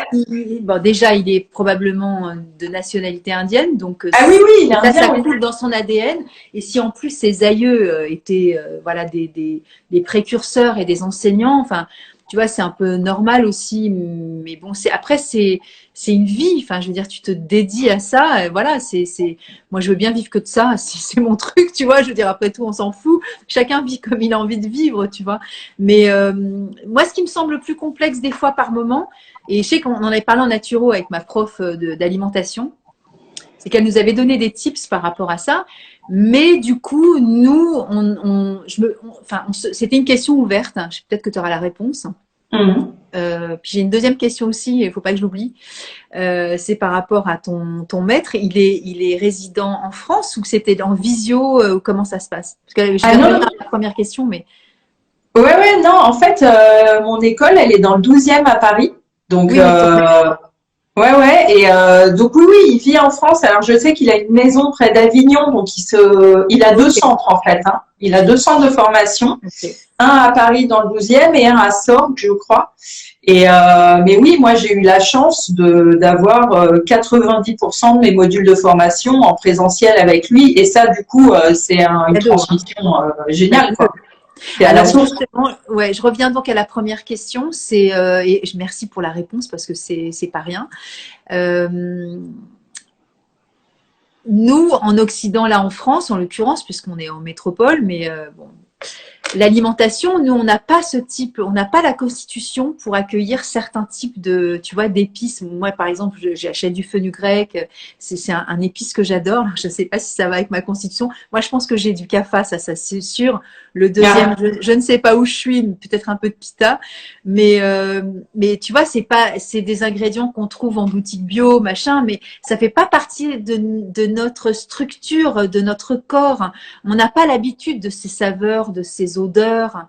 Bon, déjà, il est probablement de nationalité indienne, donc oui, il est indien, ça coule dans son ADN. Et si en plus ses aïeux étaient voilà des précurseurs et des enseignants, enfin, tu vois, c'est un peu normal aussi. Mais bon, c'est une vie. Enfin, je veux dire, tu te dédies à ça. Voilà, moi, je veux bien vivre que de ça. C'est mon truc, tu vois. Je veux dire, après tout, on s'en fout. Chacun vit comme il a envie de vivre, tu vois. Mais moi, ce qui me semble le plus complexe des fois par moment, et je sais qu'on en avait parlé en naturo avec ma prof d'alimentation, c'est qu'elle nous avait donné des tips par rapport à ça. Mais du coup, nous, c'était une question ouverte. Peut-être que tu auras la réponse. Puis j'ai une deuxième question aussi, il ne faut pas que je l'oublie. C'est par rapport à ton maître. Il est résident en France ou c'était en visio comment ça se passe? Parce que je vais revenir à la première question, mais. Ouais, non, en fait, mon école, elle est dans le 12e à Paris. Donc, ouais, et donc oui, il vit en France. Alors, je sais qu'il a une maison près d'Avignon, donc il a 2 centres en fait. Hein. Il a 2 centres de formation, un à Paris dans le 12e et un à Sorgues, je crois. Et mais oui, moi j'ai eu la chance d'avoir 90% de mes modules de formation en présentiel avec lui, et ça, du coup, c'est une transmission géniale, quoi. Alors, ouais, je reviens donc à la première question. Et merci pour la réponse parce que c'est pas rien. Nous, en Occident, là en France, en l'occurrence, puisqu'on est en métropole, mais bon, l'alimentation, nous, on n'a pas la constitution pour accueillir certains types tu vois, d'épices. Moi, par exemple, j'achète du fenugrec. C'est un épice que j'adore. Je ne sais pas si ça va avec ma constitution. Moi, je pense que j'ai du kafa, ça c'est sûr. Le deuxième, je ne sais pas où je suis, peut-être un peu de pita. Mais tu vois, c'est des ingrédients qu'on trouve en boutique bio, machin, mais ça fait pas partie de notre structure, de notre corps. On n'a pas l'habitude de ces saveurs, de ces odeurs.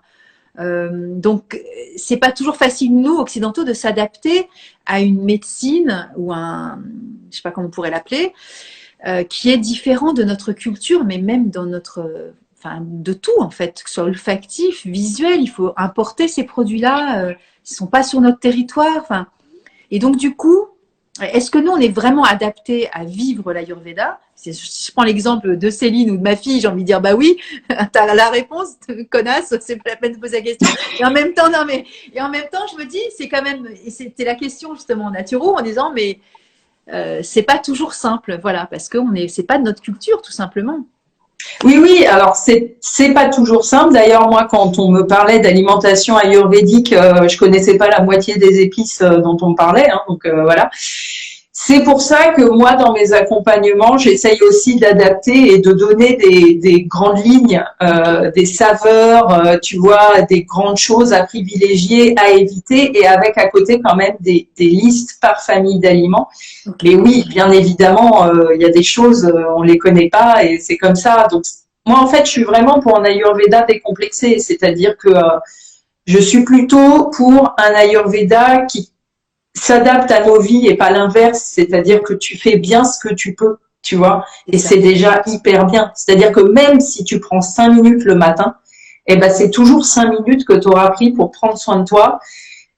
Donc, c'est pas toujours facile, nous, occidentaux, de s'adapter à une médecine ou je sais pas comment on pourrait l'appeler, qui est différent de notre culture, mais même dans de tout, en fait, que ce soit olfactif, visuel. Il faut importer ces produits-là. Ils sont pas sur notre territoire. Et donc, du coup, est-ce que nous, on est vraiment adaptés à vivre l'Ayurveda? Si je prends l'exemple de Céline ou de ma fille, j'ai envie de dire, bah oui, t'as la réponse, connasse, c'est pas la peine de poser la question. Et en même temps, je me dis, c'est quand même, et c'était la question justement en naturo, en disant, mais c'est pas toujours simple, voilà, parce que c'est pas de notre culture, tout simplement. Oui, oui, alors c'est pas toujours simple. D'ailleurs, moi, quand on me parlait d'alimentation ayurvédique, je connaissais pas la moitié des épices dont on me parlait, hein, donc voilà. C'est pour ça que moi, dans mes accompagnements, j'essaye aussi d'adapter et de donner des grandes lignes, des saveurs, tu vois, des grandes choses à privilégier, à éviter, et avec à côté quand même des listes par famille d'aliments. Mais oui, bien évidemment, il y a des choses, on les connaît pas et c'est comme ça. Donc moi, en fait, je suis vraiment pour un Ayurveda décomplexé, c'est-à-dire que je suis plutôt pour un Ayurveda qui s'adapte à nos vies et pas l'inverse, c'est-à-dire que tu fais bien ce que tu peux, tu vois, et c'est déjà hyper bien. C'est-à-dire que même si tu prends 5 minutes le matin, eh ben c'est toujours 5 minutes que tu auras pris pour prendre soin de toi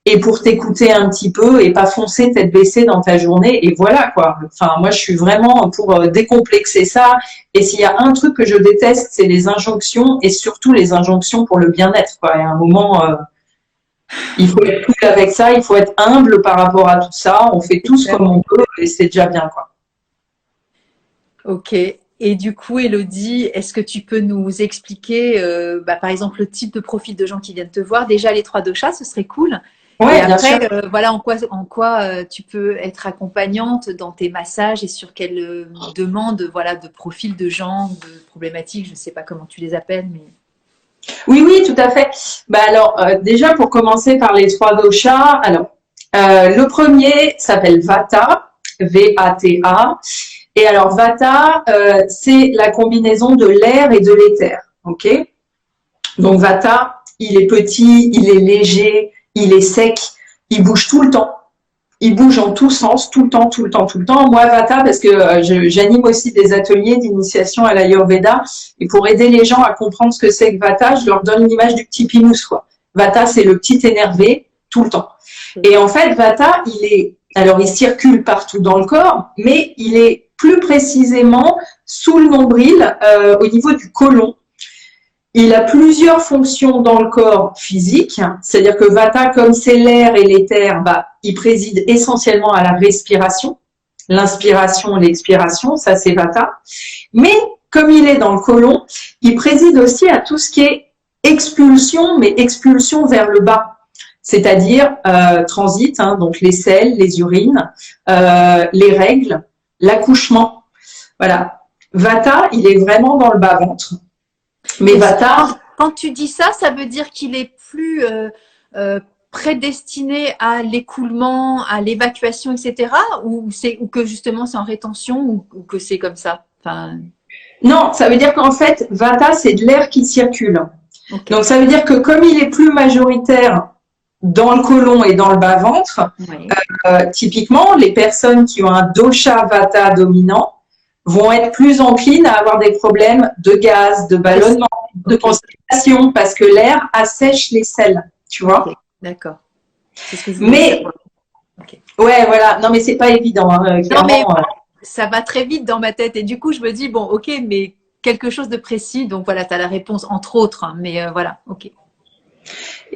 et pour t'écouter un petit peu et pas foncer tête baissée dans ta journée. Et voilà, quoi. Enfin, moi, je suis vraiment pour décomplexer ça. Et s'il y a un truc que je déteste, c'est les injonctions et surtout les injonctions pour le bien-être, quoi. Et à un moment, il faut être cool avec ça, il faut être humble par rapport à tout ça. On fait tous comme on peut et c'est déjà bien, quoi. Ok. Et du coup, Elodie, est-ce que tu peux nous expliquer, par exemple, le type de profil de gens qui viennent te voir? Déjà, les 3 doshas, ce serait cool. Ouais, Et bien sûr. après, voilà, en quoi tu peux être accompagnante dans tes massages et sur quelle demande, voilà, de profil de gens, de problématiques, je ne sais pas comment tu les appelles, mais Oui, oui, tout à fait. Bah alors, déjà pour commencer par les 3 doshas, alors le premier s'appelle Vata, V-A-T-A. Et alors Vata, c'est la combinaison de l'air et de l'éther, ok? Donc Vata, il est petit, il est léger, il est sec, il bouge tout le temps. Il bouge en tous sens, tout le temps, tout le temps, tout le temps. Moi, Vata, parce que j'anime aussi des ateliers d'initiation à l'Ayurveda, et pour aider les gens à comprendre ce que c'est que Vata, je leur donne l'image du petit pinous, quoi. Vata, c'est le petit énervé, tout le temps. Et en fait, Vata, alors il circule partout dans le corps, mais il est plus précisément sous le nombril, au niveau du côlon. Il a plusieurs fonctions dans le corps physique, c'est-à-dire que Vata, comme c'est l'air et l'éther, il préside essentiellement à la respiration, l'inspiration, l'expiration, ça c'est Vata. Mais comme il est dans le côlon, il préside aussi à tout ce qui est expulsion, mais expulsion vers le bas, c'est-à-dire transit, hein, donc les selles, les urines, les règles, l'accouchement. Voilà. Vata, il est vraiment dans le bas-ventre. Mais Vata, quand tu dis ça, ça veut dire qu'il est plus prédestiné à l'écoulement, à l'évacuation, etc. Ou que justement c'est en rétention ou que c'est comme ça. Enfin, non, ça veut dire qu'en fait, Vata, c'est de l'air qui circule. okay. Donc ça veut dire que comme il est plus majoritaire dans le côlon et dans le bas-ventre, Oui. Typiquement, les personnes qui ont un dosha Vata dominant vont être plus enclines à avoir des problèmes de gaz, de ballonnement, de constipation, parce que l'air assèche les selles, tu vois. Okay. D'accord. C'est ce que je voulais savoir. Okay. Ouais, voilà. Non, mais c'est pas évident. Hein, non, mais ça va très vite dans ma tête. Et du coup, je me dis, bon, ok, mais quelque chose de précis. Donc voilà, tu as la réponse, entre autres. Hein, mais voilà, ok.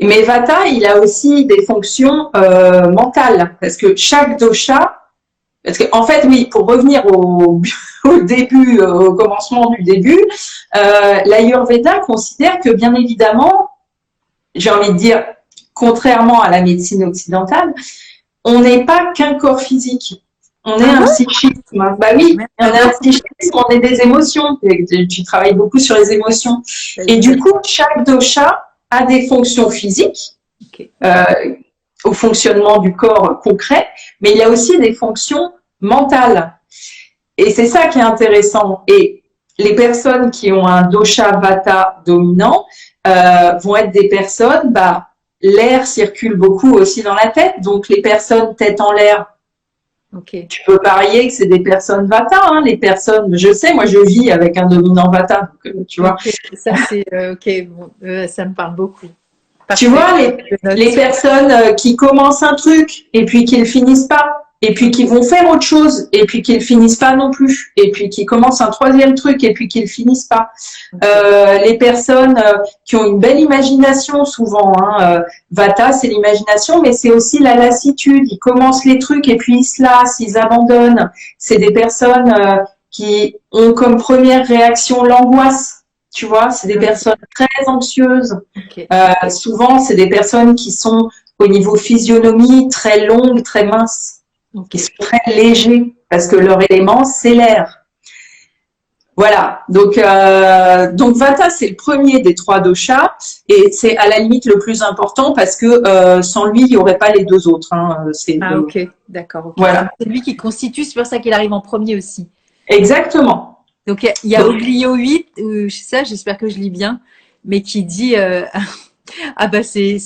Mais Vata, il a aussi des fonctions mentales. Parce que chaque dosha, parce qu'en fait, oui, pour revenir au début, au commencement du début, l'Ayurveda considère que, bien évidemment, j'ai envie de dire, contrairement à la médecine occidentale, on n'est pas qu'un corps physique. On est un psychisme. Bah oui, on est un psychisme, on est des émotions. Tu travailles beaucoup sur les émotions. Et du coup, chaque dosha a des fonctions physiques, au fonctionnement du corps concret, mais il y a aussi des fonctions mentales. Et c'est ça qui est intéressant. Et les personnes qui ont un dosha Vata dominant vont être des personnes, l'air circule beaucoup aussi dans la tête, donc les personnes tête en l'air, tu peux parier que c'est des personnes Vata, hein, les personnes, je sais, moi je vis avec un dominant Vata, donc, tu vois. Ça c'est, bon, ça me parle beaucoup. Parfait. Tu vois, les personnes qui commencent un truc et puis qui ne le finissent pas, et puis qui vont faire autre chose et puis qui ne le finissent pas non plus, et puis qui commencent un troisième truc et puis qui ne le finissent pas. Les personnes qui ont une belle imagination souvent, hein, Vata c'est l'imagination, mais c'est aussi la lassitude. Ils commencent les trucs et puis ils se lassent, ils abandonnent. C'est des personnes qui ont comme première réaction l'angoisse. Tu vois, c'est des personnes très anxieuses. Ok. Souvent, c'est des personnes qui sont au niveau physionomie très longues, très minces, Ok. qui sont très légers parce que leur élément, c'est l'air. Voilà, donc Vata, c'est le premier des 3 doshas et c'est à la limite le plus important parce que sans lui, il n'y aurait pas les 2 autres. Hein. Ah, ok, d'accord. Ok. Voilà, C'est lui qui constitue, c'est pour ça qu'il arrive en premier aussi. exactement. Donc, il y a Donc, Oblio 8, ça, j'espère que je lis bien, mais qui dit ah bah c'est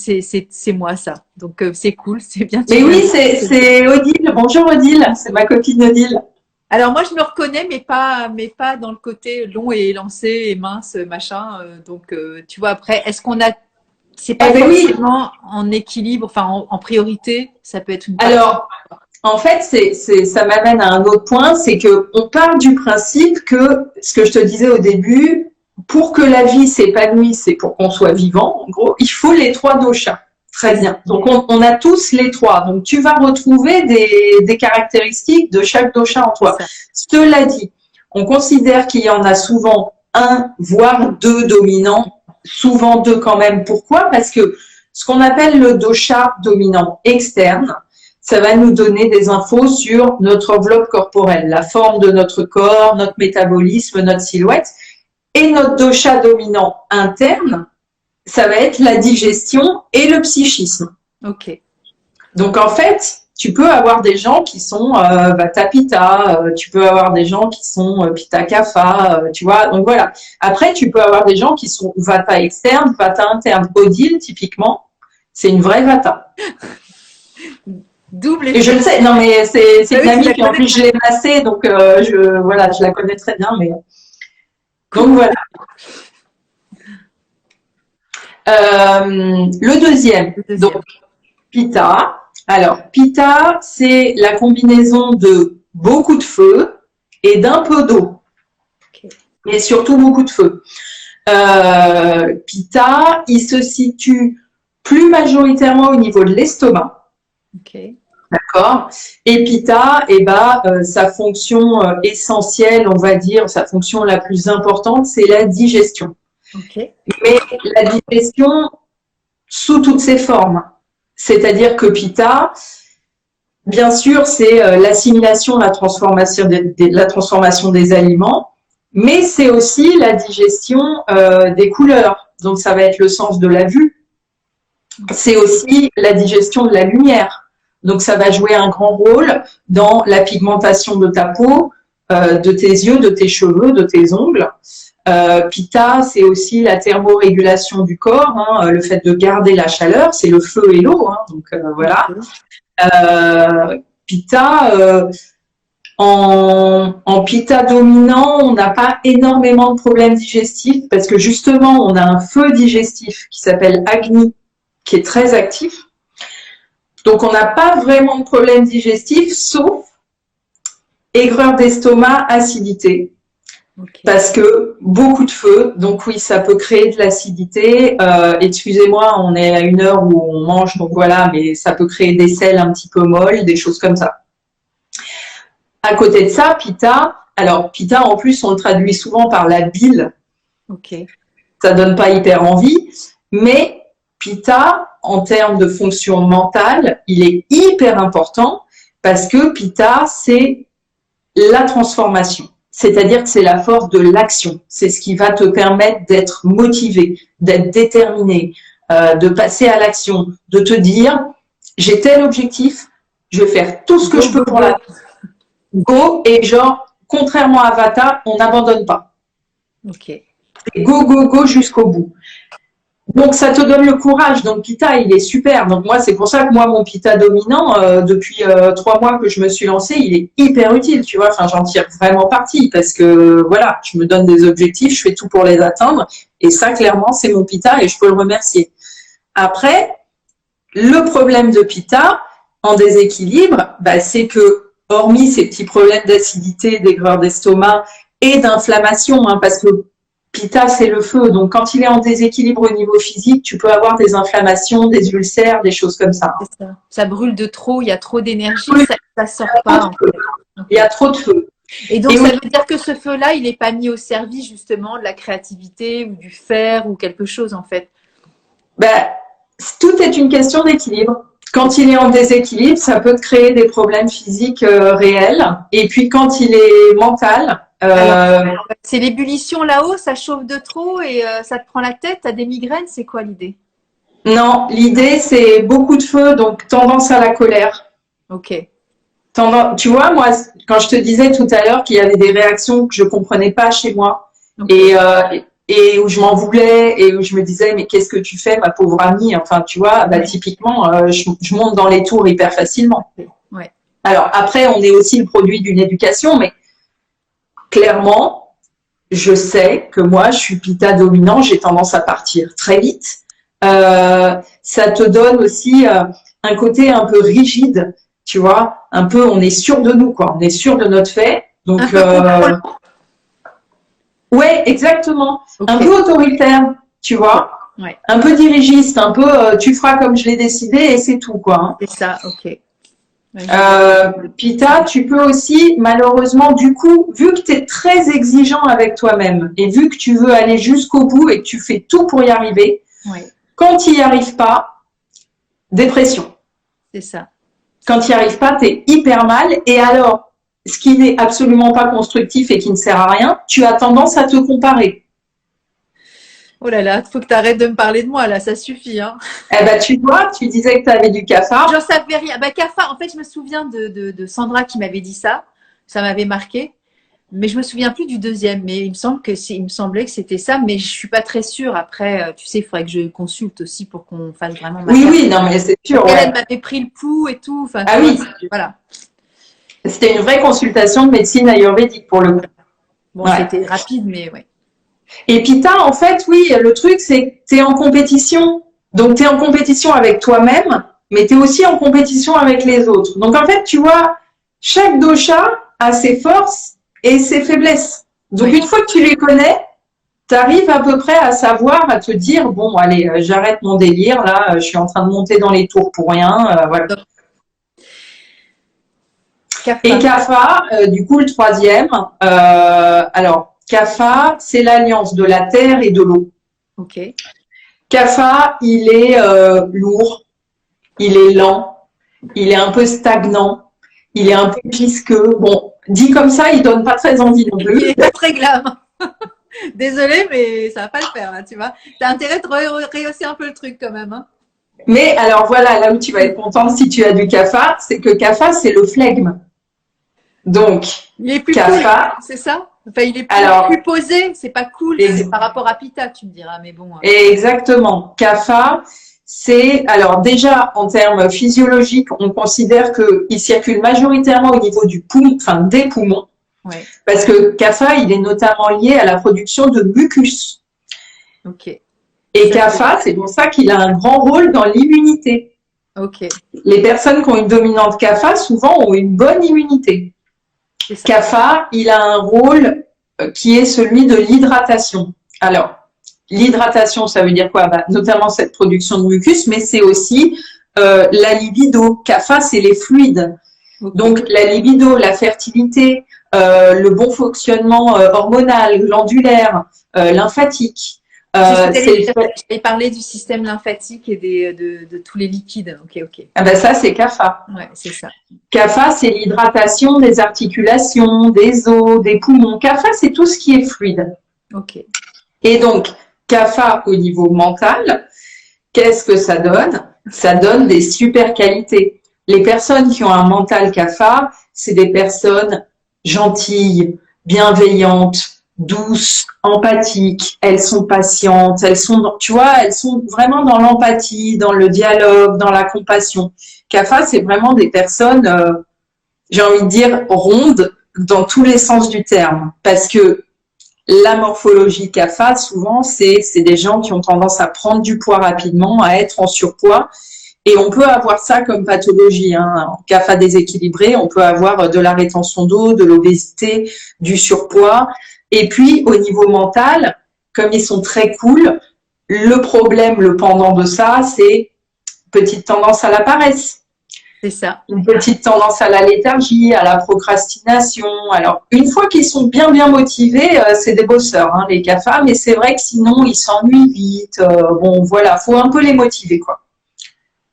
moi ça. Donc c'est cool, c'est bien. Tu mais viens oui, de- c'est Odile. Bonjour Odile, c'est ma copine Odile. Alors moi je me reconnais, mais pas dans le côté long et élancé et mince machin. Donc tu vois après, est-ce qu'on a, c'est pas Eh ben oui. forcément en équilibre, enfin en priorité, ça peut être une partie. Alors, en fait, ça m'amène à un autre point, c'est que on part du principe que ce que je te disais au début, pour que la vie s'épanouisse et pour qu'on soit vivant, en gros, il faut les 3 doshas. Très bien. Donc, on a tous les 3. Donc, tu vas retrouver des caractéristiques de chaque dosha en toi. Ça. Cela dit, on considère qu'il y en a souvent un, voire 2 dominants, souvent 2 quand même. Pourquoi? Parce que ce qu'on appelle le dosha dominant externe, ça va nous donner des infos sur notre enveloppe corporelle, la forme de notre corps, notre métabolisme, notre silhouette. Et notre dosha dominant interne, ça va être la digestion et le psychisme. Ok. Donc en fait, tu peux avoir des gens qui sont Vata Pitta, tu peux avoir des gens qui sont Pitta Kapha, tu vois. Donc voilà. Après, tu peux avoir des gens qui sont Vata externe, Vata interne. Odile, typiquement, c'est une vraie Vata. Double Et je effet. le sais, non mais c'est Ah une oui, tu amie la qui en connais. plus je l'ai massée, donc je la connais très bien. Mais donc voilà. Le deuxième, Le deuxième. donc Pitta. Alors Pitta, c'est la combinaison de beaucoup de feu et d'un peu d'eau, Ok. mais surtout beaucoup de feu. Pitta, il se situe plus majoritairement au niveau de l'estomac. Ok. D'accord. Et Pitta, sa fonction essentielle, on va dire, sa fonction la plus importante, c'est la digestion. Ok. Mais la digestion sous toutes ses formes. C'est-à-dire que Pitta, bien sûr, c'est l'assimilation, la transformation des aliments, mais c'est aussi la digestion des couleurs. Donc ça va être le sens de la vue. C'est aussi la digestion de la lumière. Donc, ça va jouer un grand rôle dans la pigmentation de ta peau, de tes yeux, de tes cheveux, de tes ongles. Pitta, c'est aussi la thermorégulation du corps, hein, le fait de garder la chaleur, c'est le feu et l'eau. Hein, donc, voilà. Pitta, en Pitta dominant, on n'a pas énormément de problèmes digestifs parce que justement, on a un feu digestif qui s'appelle Agni, qui est très actif. Donc, on n'a pas vraiment de problème digestif, sauf aigreur d'estomac, acidité. Ok. Parce que beaucoup de feu, donc oui, ça peut créer de l'acidité. Excusez-moi, on est à une heure où on mange, donc voilà, mais ça peut créer des selles un petit peu molles, des choses comme ça. À côté de ça, Pitta, alors Pitta en plus, on le traduit souvent par la bile. Ok. Ça donne pas hyper envie, mais Pitta, en termes de fonction mentale, il est hyper important parce que Pitta, c'est la transformation. C'est-à-dire que c'est la force de l'action. C'est ce qui va te permettre d'être motivé, d'être déterminé, de passer à l'action, de te dire, j'ai tel objectif, je vais faire tout ce que je peux pour la go, et genre, contrairement à Vata, on n'abandonne pas. Ok. Go, go, go jusqu'au bout. Donc, ça te donne le courage. Donc, Pitta, il est super. Donc, moi, c'est pour ça que moi, mon Pitta dominant, depuis 3 mois que je me suis lancée, il est hyper utile, tu vois. Enfin, j'en tire vraiment parti parce que, voilà, je me donne des objectifs, je fais tout pour les atteindre. Et ça, clairement, c'est mon Pitta et je peux le remercier. Après, le problème de Pitta, en déséquilibre, c'est que, hormis ces petits problèmes d'acidité, d'aigreur d'estomac et d'inflammation, hein, parce que Pitta, c'est le feu. Donc, quand il est en déséquilibre au niveau physique, tu peux avoir des inflammations, des ulcères, des choses comme ça. C'est ça. Ça brûle de trop, il y a trop d'énergie, Oui. ça sort pas. En fait. Il y a trop de feu. Et donc, Et ça oui, veut dire que ce feu-là, il n'est pas mis au service justement de la créativité ou du faire ou quelque chose en fait. ben, tout est une question d'équilibre. Quand il est en déséquilibre, ça peut te créer des problèmes physiques réels. Et puis quand il est mental, Alors, c'est l'ébullition là-haut, ça chauffe de trop et ça te prend la tête, t'as des migraines, c'est quoi l'idée? non, l'idée c'est beaucoup de feu, donc tendance à la colère. Ok, Tu vois, moi, quand je te disais tout à l'heure qu'il y avait des réactions que je comprenais pas chez moi ok, et où je m'en voulais et où je me disais mais qu'est-ce que tu fais, ma pauvre amie? Enfin, tu vois, bah, ouais, typiquement, je monte dans les tours hyper facilement. ouais, Alors après, on est aussi le produit d'une éducation, mais clairement, je sais que moi, je suis Pitta dominant, j'ai tendance à partir très vite. Ça te donne aussi un côté un peu rigide, tu vois, un peu, on est sûr de nous, quoi, on est sûr de notre fait. un Donc, peu contrôle. ouais, exactement, un Ok, peu autoritaire, tu vois, ouais, un peu dirigiste, un peu, tu feras comme je l'ai décidé et c'est tout, quoi. Hein. c'est ça, ok. Ouais, je vois. Pita, tu peux aussi, malheureusement, du coup, vu que tu es très exigeant avec toi-même et vu que tu veux aller jusqu'au bout et que tu fais tout pour y arriver, Ouais, quand tu n'y arrives pas, dépression. c'est ça. Quand tu n'y arrives pas, tu es hyper mal. Et alors, ce qui n'est absolument pas constructif et qui ne sert à rien, tu as tendance à te comparer. Oh là là, faut que tu arrêtes de me parler de moi là, ça suffit, hein. Eh ben, tu vois, tu disais que tu avais du J'en cafard. savais rien. Bah, Cafard, en fait, je me souviens de Sandra qui m'avait dit ça. Ça m'avait marqué. Mais je me souviens plus du deuxième. Mais il me semblait que c'était ça. Mais je suis pas très sûre. Après, tu sais, il faudrait que je consulte aussi pour qu'on fasse vraiment ma Oui, carte. oui, non, mais c'est sûr, Elle ouais. m'avait pris le pouls et tout. Enfin, Ah tu vois, oui, voilà. c'était une vraie consultation de médecine ayurvédique pour le coup. Bon, Ouais. c'était rapide, mais ouais. Et Pita, en fait, oui, le truc, c'est que tu es en compétition. Donc, tu es en compétition avec toi-même, mais tu es aussi en compétition avec les autres. Donc, en fait, tu vois, chaque dosha a ses forces et ses faiblesses. Donc, Oui. une fois que tu les connais, tu arrives à peu près à savoir, à te dire, bon, allez, j'arrête mon délire, là, je suis en train de monter dans les tours pour rien, voilà. Et Cafard. Kapha, du coup, le troisième, alors, Kapha, c'est l'alliance de la terre et de l'eau. Ok. Kapha, il est lourd, il est lent, il est un peu stagnant, il est un peu pisqueux. Bon, dit comme ça, il donne pas très envie non Il plus. est pas très glam. Désolée, mais ça va pas le faire, là, tu vois. T'as intérêt de rehausser un peu le truc quand même, hein. Mais alors voilà, là où tu vas être contente si tu as du Kapha, c'est que Kapha, c'est le flegme. Donc, Il est plus cool, Kapha, c'est ça? Enfin, il est plus alors, posé, c'est pas cool, c'est par rapport à Pita, tu me diras, mais bon. exactement, Kapha, c'est, alors déjà, en termes physiologiques, on considère qu'il circule majoritairement au niveau du poumon, enfin des poumons. Ouais, Parce que Kapha, il est notamment lié à la production de mucus. ok. Et Ça, Kapha, c'est pour ça qu'il a un grand rôle dans l'immunité. ok, Les personnes qui ont une dominante Kapha, souvent, ont une bonne immunité. c'est ça. Kapha, il a un rôle qui est celui de l'hydratation. Alors, l'hydratation, ça veut dire quoi? Bah, notamment cette production de mucus, mais c'est aussi la libido. Kapha, c'est les fluides. Ok. Donc, la libido, la fertilité, le bon fonctionnement hormonal, glandulaire, lymphatique. J'allais parler du système lymphatique et de tous les liquides. Ok, ok. Ah ben ça, c'est Kapha. Ouais, c'est ça. Kapha, c'est l'hydratation des articulations, des os, des poumons. Kapha, c'est tout ce qui est fluide. Ok. Et donc, Kapha au niveau mental, qu'est-ce que ça donne? Ça donne des super qualités. Les personnes qui ont un mental Kapha, c'est des personnes gentilles, bienveillantes, douces, empathiques. Elles sont patientes. Elles sont, tu vois, elles sont vraiment dans l'empathie, dans le dialogue, dans la compassion. Kapha, c'est vraiment des personnes, j'ai envie de dire, rondes dans tous les sens du terme. Parce que la morphologie Kapha, souvent, c'est des gens qui ont tendance à prendre du poids rapidement, à être en surpoids. Et on peut avoir ça comme pathologie. Hein. En Kapha déséquilibré, on peut avoir de la rétention d'eau, de l'obésité, du surpoids. Et puis, au niveau mental, comme ils sont très cool, le problème, le pendant de ça, c'est petite tendance à la paresse. C'est ça. une petite tendance à la léthargie, à la procrastination. Alors, une fois qu'ils sont bien motivés, c'est des bosseurs, hein, les cafards, mais c'est vrai que sinon, ils s'ennuient vite. Bon, voilà, faut un peu les motiver, quoi.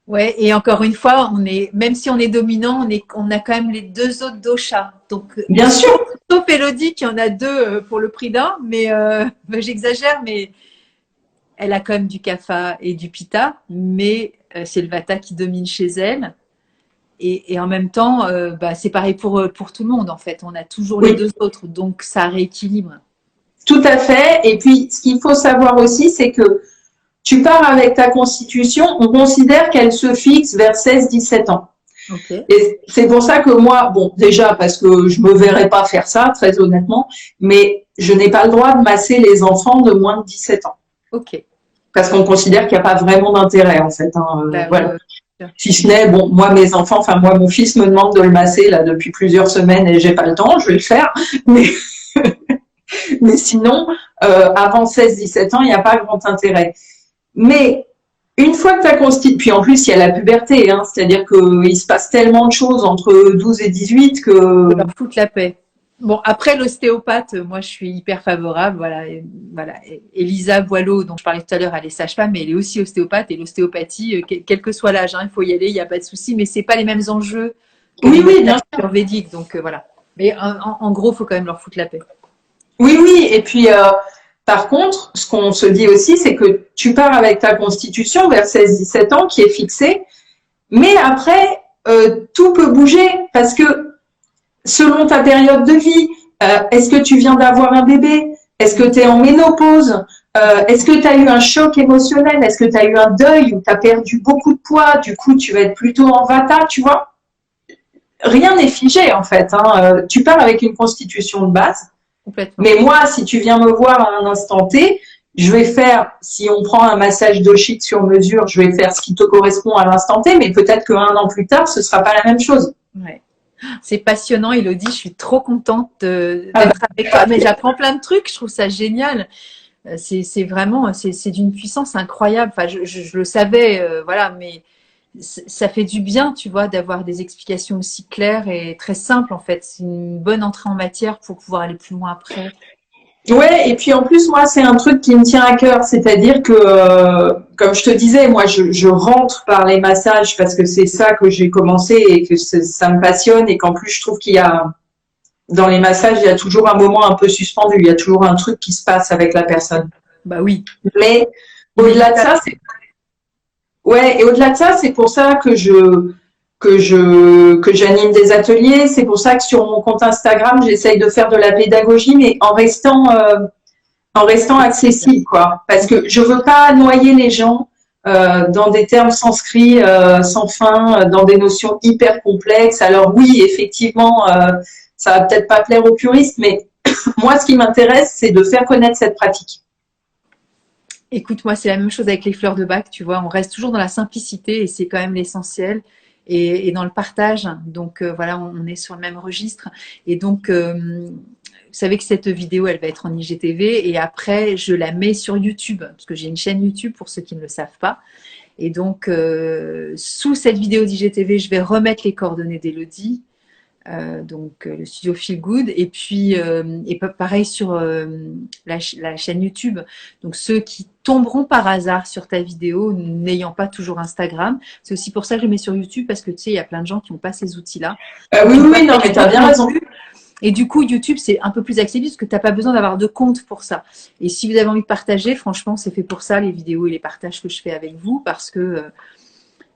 Ouais, et encore une fois, même si on est dominant, on a quand même les deux autres doshas. Donc, Bien sûr. sauf Elodie qui en a deux pour le prix d'un, mais j'exagère, mais elle a quand même du kapha et du pitta, mais c'est le vata qui domine chez elle. Et en même temps, c'est pareil pour tout le monde, en fait. On a toujours les Oui, deux autres, donc ça rééquilibre. tout à fait. Et puis, ce qu'il faut savoir aussi, c'est que tu pars avec ta constitution, on considère qu'elle se fixe vers 16-17 ans. Ok, Et c'est pour ça que moi, bon, déjà, parce que je me verrais pas faire ça, très honnêtement, mais je n'ai pas le droit de masser les enfants de moins de 17 ans. ok. Parce qu'on considère qu'il n'y a pas vraiment d'intérêt, en fait. Hein, Bah oui, voilà. ouais, ouais. Si ce n'est, bon, moi, mes enfants, enfin, moi, mon fils me demande de le masser, là, depuis plusieurs semaines et j'ai pas le temps, je vais le faire. Mais, mais sinon, avant 16-17 ans, il n'y a pas grand intérêt. Mais une fois que tu as constitué, puis en plus, il y a la puberté, hein, c'est-à-dire qu'il se passe tellement de choses entre 12 et 18 Faut que. leur foutre la paix. Bon, après l'ostéopathe, moi je suis hyper favorable. Voilà, voilà. Elisa Boileau, dont je parlais tout à l'heure, elle est sage-femme, mais elle est aussi ostéopathe. Et l'ostéopathie, quel que soit l'âge, hein, il faut y aller, il n'y a pas de souci. Mais c'est pas les mêmes enjeux que Oui, les oui, bien massages sûr. védiques. Donc voilà. Mais en gros, il faut quand même leur foutre la paix. Oui, oui. Et puis, par contre, ce qu'on se dit aussi, c'est que tu pars avec ta constitution vers 16-17 ans qui est fixée, mais après, tout peut bouger parce que selon ta période de vie, est-ce que tu viens d'avoir un bébé? Est-ce que tu es en ménopause? Est-ce que tu as eu un choc émotionnel? Est-ce que tu as eu un deuil où tu as perdu beaucoup de poids? Du coup, tu vas être plutôt en vata, tu vois? Rien n'est figé en fait. Hein. Tu pars avec une constitution de base. Complètement. Mais moi, si tu viens me voir à un instant T, je vais faire, si on prend un massage doshik sur mesure, je vais faire ce qui te correspond à l'instant T, mais peut-être qu'un an plus tard, ce sera pas la même chose. Ouais. C'est passionnant, Elodie. Je suis trop contente Ah bah, d'être avec toi. Mais j'apprends plein de trucs. Je trouve ça génial. C'est vraiment, c'est d'une puissance incroyable. Enfin, je le savais, voilà, mais ça fait du bien, tu vois, d'avoir des explications aussi claires et très simples, en fait. C'est une bonne entrée en matière pour pouvoir aller plus loin après. ouais, et puis en plus, moi, c'est un truc qui me tient à cœur, c'est-à-dire que, comme je te disais, moi, je rentre par les massages parce que c'est ça que j'ai commencé et que ça me passionne et qu'en plus, je trouve qu'il y a, dans les massages, il y a toujours un moment un peu suspendu, il y a toujours un truc qui se passe avec la personne. Bah oui, Mais au-delà de inévitable. ça, c'est ouais, et au-delà de ça, c'est pour ça que j'anime des ateliers. C'est pour ça que sur mon compte Instagram, j'essaye de faire de la pédagogie, mais en restant accessible, quoi. Parce que je veux pas noyer les gens dans des termes sanscrits sans fin, dans des notions hyper complexes. Alors oui, effectivement, ça va peut-être pas plaire aux puristes, mais moi, ce qui m'intéresse, c'est de faire connaître cette pratique. Écoute, moi, c'est la même chose avec les fleurs de bac, tu vois. On reste toujours dans la simplicité et c'est quand même l'essentiel. Et dans le partage. Donc voilà, on est sur le même registre. Et donc, vous savez que cette vidéo, elle va être en IGTV et après, je la mets sur YouTube parce que j'ai une chaîne YouTube pour ceux qui ne le savent pas. Et donc, sous cette vidéo d'IGTV, je vais remettre les coordonnées d'Elodie. Le studio Feel Good et puis pareil sur la chaîne YouTube, donc ceux qui tomberont par hasard sur ta vidéo n'ayant pas toujours Instagram, c'est aussi pour ça que je le mets sur YouTube parce que tu sais il y a plein de gens qui n'ont pas ces outils là, Oui, qui n'ont pas oui, non, mais t'as Facebook bien non raison. plus. Et du coup YouTube c'est un peu plus accessible parce que tu n'as pas besoin d'avoir de compte pour ça, et si vous avez envie de partager, franchement c'est fait pour ça, les vidéos et les partages que je fais avec vous, parce que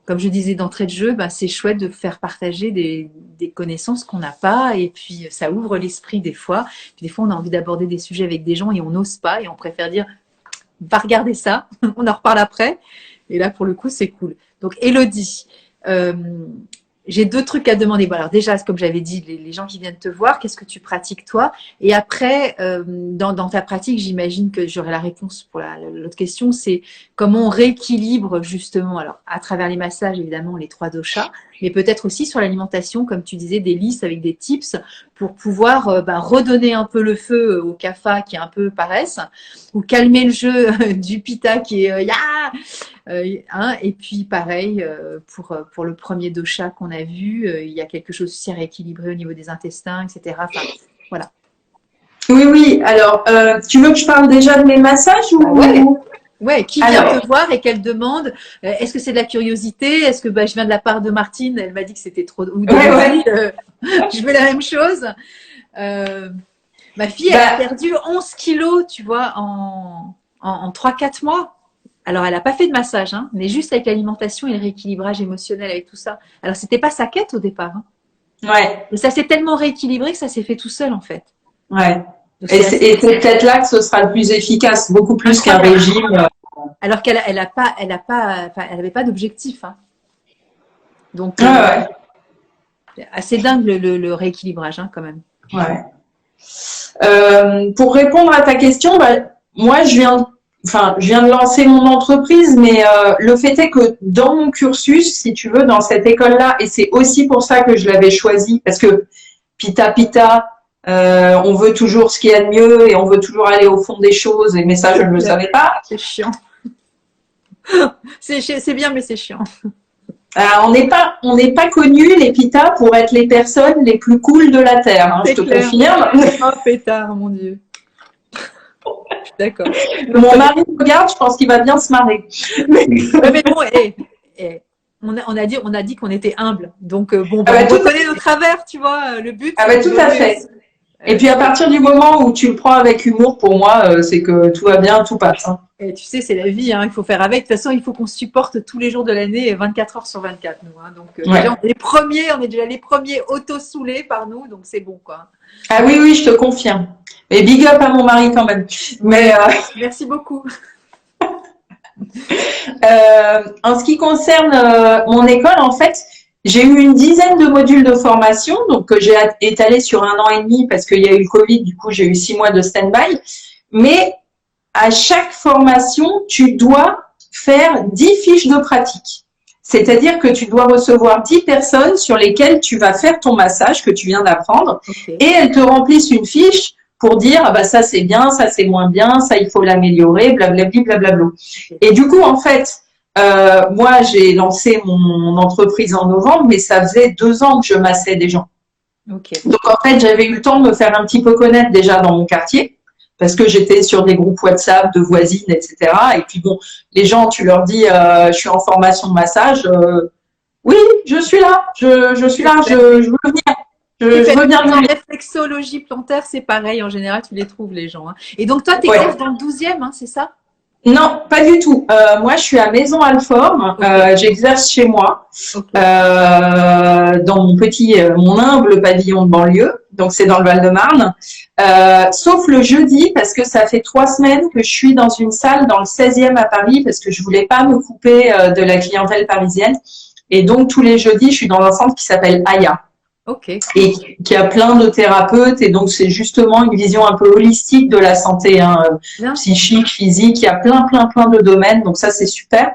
comme je disais d'entrée de jeu, bah, c'est chouette de faire partager des connaissances qu'on n'a pas, et puis ça ouvre l'esprit des fois. Puis des fois, on a envie d'aborder des sujets avec des gens et on n'ose pas et on préfère dire va regarder ça, on en reparle après. Et là, pour le coup, c'est cool. Donc, Elodie, euh, j'ai deux trucs à demander. Bon, alors déjà, comme j'avais dit, les gens qui viennent te voir, qu'est-ce que tu pratiques toi? Et après, dans ta pratique, j'imagine que j'aurai la réponse pour l'autre question, c'est comment on rééquilibre justement, alors à travers les massages, évidemment, les trois doshas, mais peut-être aussi sur l'alimentation, comme tu disais, des listes avec des tips pour pouvoir redonner un peu le feu au kapha qui est un peu paresse, ou calmer le jeu du pitta qui est Hein, et puis pareil, pour le premier dosha qu'on a vu, il y a quelque chose aussi à rééquilibrer au niveau des intestins, etc. Enfin, voilà. Oui, oui. Alors, tu veux que je parle déjà de mes massages ou... Ouais, qui vient te voir et qu'elle demande, est-ce que c'est de la curiosité? Est-ce que je viens de la part de Martine? Elle m'a dit que c'était trop... Ou de je veux la même chose. Ma fille, elle a perdu 11 kilos, tu vois, en 3-4 mois. Alors, elle n'a pas fait de massage, hein, mais juste avec l'alimentation et le rééquilibrage émotionnel avec tout ça. Alors, c'était pas sa quête au départ. Hein. Ouais. Et ça s'est tellement rééquilibré que ça s'est fait tout seul, en fait. Ouais. Et c'est peut-être là que ce sera le plus efficace, beaucoup plus qu'un régime. Alors qu'elle avait pas d'objectif. Hein. Donc, assez dingue le rééquilibrage, hein, quand même. Ouais. Pour répondre à ta question, moi, je viens de lancer mon entreprise, mais le fait est que dans mon cursus, si tu veux, dans cette école-là, et c'est aussi pour ça que je l'avais choisi, parce que Pitta, on veut toujours ce qu'il y a de mieux et on veut toujours aller au fond des choses, mais ça, je ne le savais pas. C'est chiant. C'est bien, mais c'est chiant. On n'est pas connus, les Pitta, pour être les personnes les plus cool de la Terre, hein, je te confirme. Oh, pétard, mon Dieu. D'accord. Mon mari regarde, je pense qu'il va bien se marrer. Mais bon, on a dit qu'on était humble. Donc, on reconnaît nos travers, tu vois. Le but. Tout à fait. Et puis, à partir du moment où tu le prends avec humour, pour moi, c'est que tout va bien, tout passe. Hein. Et tu sais, c'est la vie, hein, il faut faire avec. De toute façon, il faut qu'on supporte tous les jours de l'année, 24 heures sur 24, nous. Hein. Donc, déjà, on est déjà les premiers auto-soulés par nous, donc c'est bon, quoi. Ah oui, je te confirme. Et big up à mon mari quand même. Mais merci beaucoup. En ce qui concerne mon école, en fait, j'ai eu une dizaine de modules de formation, donc que j'ai étalé sur 1 an et demi parce qu'il y a eu le Covid, du coup j'ai eu 6 mois de stand-by. Mais à chaque formation, tu dois faire 10 fiches de pratique. C'est-à-dire que tu dois recevoir 10 personnes sur lesquelles tu vas faire ton massage que tu viens d'apprendre, et elles te remplissent une fiche pour dire ça c'est bien, ça c'est moins bien, ça il faut l'améliorer, blablabli, blablabla. Et du coup, en fait, moi j'ai lancé mon entreprise en novembre, mais ça faisait 2 ans que je massais des gens. Donc en fait, j'avais eu le temps de me faire un petit peu connaître déjà dans mon quartier, parce que j'étais sur des groupes WhatsApp de voisines, etc. Et puis bon, les gens, tu leur dis, je suis en formation de massage, oui, je suis là, je suis là, je veux venir. Je veux bien en réflexologie plantaire, c'est pareil, en général, tu les trouves, les gens. Hein. Et donc, toi, tu es dans le 12e, hein, c'est ça? Non, pas du tout. Moi, je suis à Maison-Alfort. J'exerce chez moi, dans mon humble pavillon de banlieue. Donc, c'est dans le Val-de-Marne. Sauf le jeudi, parce que ça fait 3 semaines que je suis dans une salle dans le 16e à Paris, parce que je voulais pas me couper de la clientèle parisienne. Et donc, tous les jeudis, je suis dans un centre qui s'appelle Aya. Et qui a plein de thérapeutes, et donc c'est justement une vision un peu holistique de la santé, hein, psychique, physique. Il y a plein de domaines, donc ça c'est super.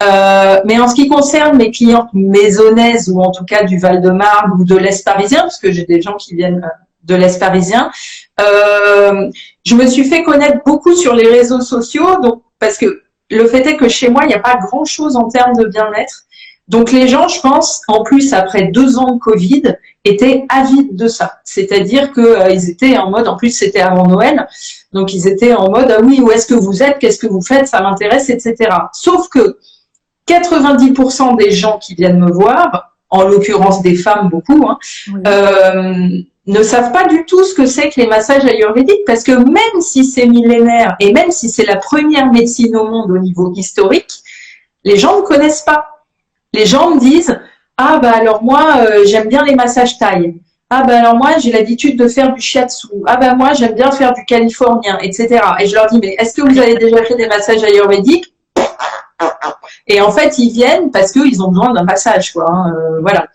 Mais en ce qui concerne mes clientes maisonnaises, ou en tout cas du Val-de-Marne ou de l'Est parisien, parce que j'ai des gens qui viennent de l'Est parisien, je me suis fait connaître beaucoup sur les réseaux sociaux, donc parce que le fait est que chez moi il n'y a pas grand chose en termes de bien-être. Donc les gens, je pense, en plus après 2 ans de Covid, étaient avides de ça. C'est-à-dire que ils étaient en mode, en plus c'était avant Noël, donc ils étaient en mode ah oui, où est-ce que vous êtes, qu'est-ce que vous faites, ça m'intéresse, etc. Sauf que 90% des gens qui viennent me voir, en l'occurrence des femmes beaucoup, hein, ne savent pas du tout ce que c'est que les massages ayurvédiques, parce que même si c'est millénaire et même si c'est la première médecine au monde au niveau historique, les gens ne connaissent pas. Les gens me disent « Ah, alors moi, j'aime bien les massages thaï. Ah, alors moi, j'ai l'habitude de faire du shiatsu. Ah, moi, j'aime bien faire du californien, etc. » Et je leur dis « Mais est-ce que vous avez déjà fait des massages ayurvédiques ?» Et en fait, ils viennent parce qu'ils ont besoin d'un massage, quoi. Hein, voilà.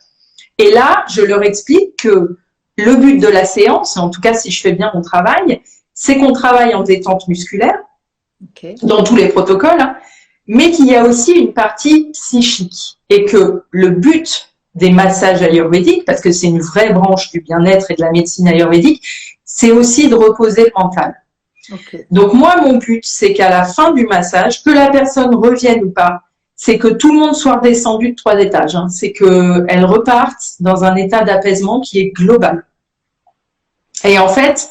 Et là, je leur explique que le but de la séance, en tout cas si je fais bien mon travail, c'est qu'on travaille en détente musculaire, dans tous les protocoles, hein, mais qu'il y a aussi une partie psychique, et que le but des massages ayurvédiques, parce que c'est une vraie branche du bien-être et de la médecine ayurvédique, c'est aussi de reposer le mental. Ok. Donc moi, mon but, c'est qu'à la fin du massage, que la personne revienne ou pas, c'est que tout le monde soit redescendu de 3 étages. Hein. C'est qu'elle reparte dans un état d'apaisement qui est global. Et en fait,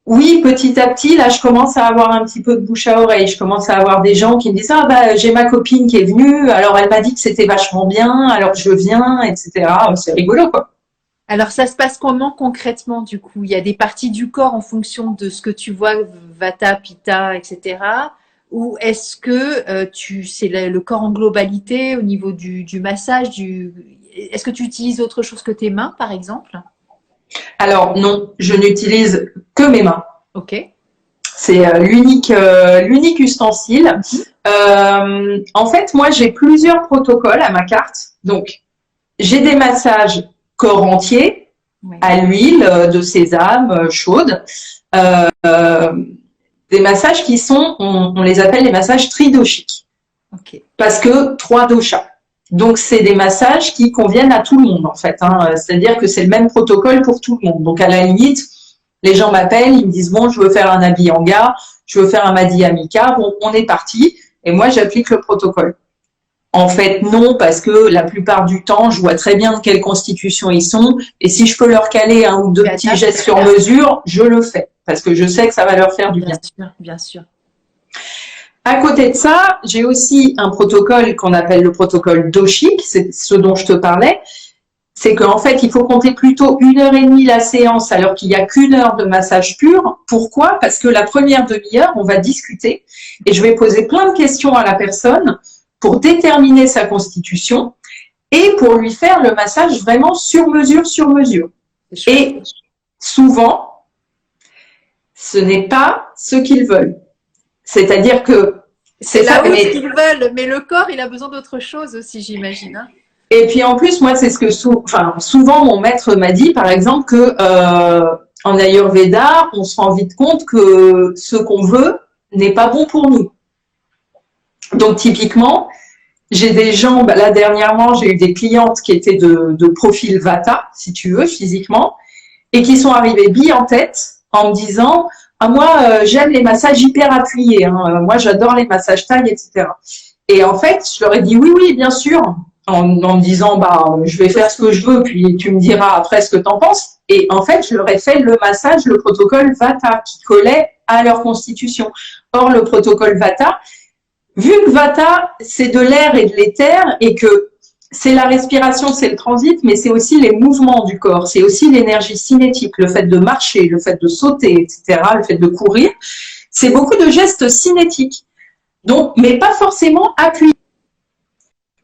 oui, petit à petit, là, je commence à avoir un petit peu de bouche à oreille. Je commence à avoir des gens qui me disent ah bah j'ai ma copine qui est venue, alors elle m'a dit que c'était vachement bien, alors je viens, etc. C'est rigolo quoi. Alors, ça se passe comment concrètement, du coup? Il y a des parties du corps en fonction de ce que tu vois, Vata, Pitta, etc. Ou est-ce que c'est le corps en globalité au niveau du massage Est-ce que tu utilises autre chose que tes mains, par exemple? Alors non, je n'utilise que mes mains. Ok. C'est l'unique ustensile. En fait, moi, j'ai plusieurs protocoles à ma carte. Donc, j'ai des massages corps entier Ouais. à l'huile de sésame chaude. Des massages qui sont, on les appelle les massages tridoshiques. Ok. Parce que 3 doshas. Donc, c'est des massages qui conviennent à tout le monde, en fait. Hein. C'est-à-dire que c'est le même protocole pour tout le monde. Donc, à la limite, les gens m'appellent, ils me disent, bon, je veux faire un Abhyanga, je veux faire un Madhyamika. Bon, on est parti. Et moi, j'applique le protocole. En fait, non, parce que la plupart du temps, je vois très bien de quelle constitution ils sont. Et si je peux leur caler un ou deux petits gestes sur mesure, je le fais. Parce que je sais que ça va leur faire du bien. Bien sûr, bien sûr. À côté de ça, j'ai aussi un protocole qu'on appelle le protocole doshique, c'est ce dont je te parlais. C'est qu'en fait, il faut compter plutôt 1h30 la séance alors qu'il n'y a qu'1 heure de massage pur. Pourquoi? Parce que la première demi-heure, on va discuter et je vais poser plein de questions à la personne pour déterminer sa constitution et pour lui faire le massage vraiment sur mesure, sur mesure. Et souvent, ce n'est pas ce qu'ils veulent. C'est-à-dire que c'est là où qu'ils veulent, mais le corps, il a besoin d'autre chose aussi, j'imagine. Hein. Et puis en plus, moi, c'est ce que souvent mon maître m'a dit, par exemple, que en Ayurveda, on se rend vite compte que ce qu'on veut n'est pas bon pour nous. Donc typiquement, j'ai des gens, là dernièrement, j'ai eu des clientes qui étaient de profil Vata, si tu veux, physiquement, et qui sont arrivées billes en tête en me disant ah, moi, j'aime les massages hyper appuyés, hein. Moi, j'adore les massages thaï, etc. Et en fait, je leur ai dit oui, bien sûr, en me disant bah je vais faire ce que je veux, puis tu me diras après ce que tu en penses. Et en fait, je leur ai fait le massage, le protocole Vata, qui collait à leur constitution. Or, le protocole Vata, vu que Vata, c'est de l'air et de l'éther, et que c'est la respiration, c'est le transit, mais c'est aussi les mouvements du corps, c'est aussi l'énergie cinétique, le fait de marcher, le fait de sauter, etc., le fait de courir. C'est beaucoup de gestes cinétiques, donc, mais pas forcément appuyés.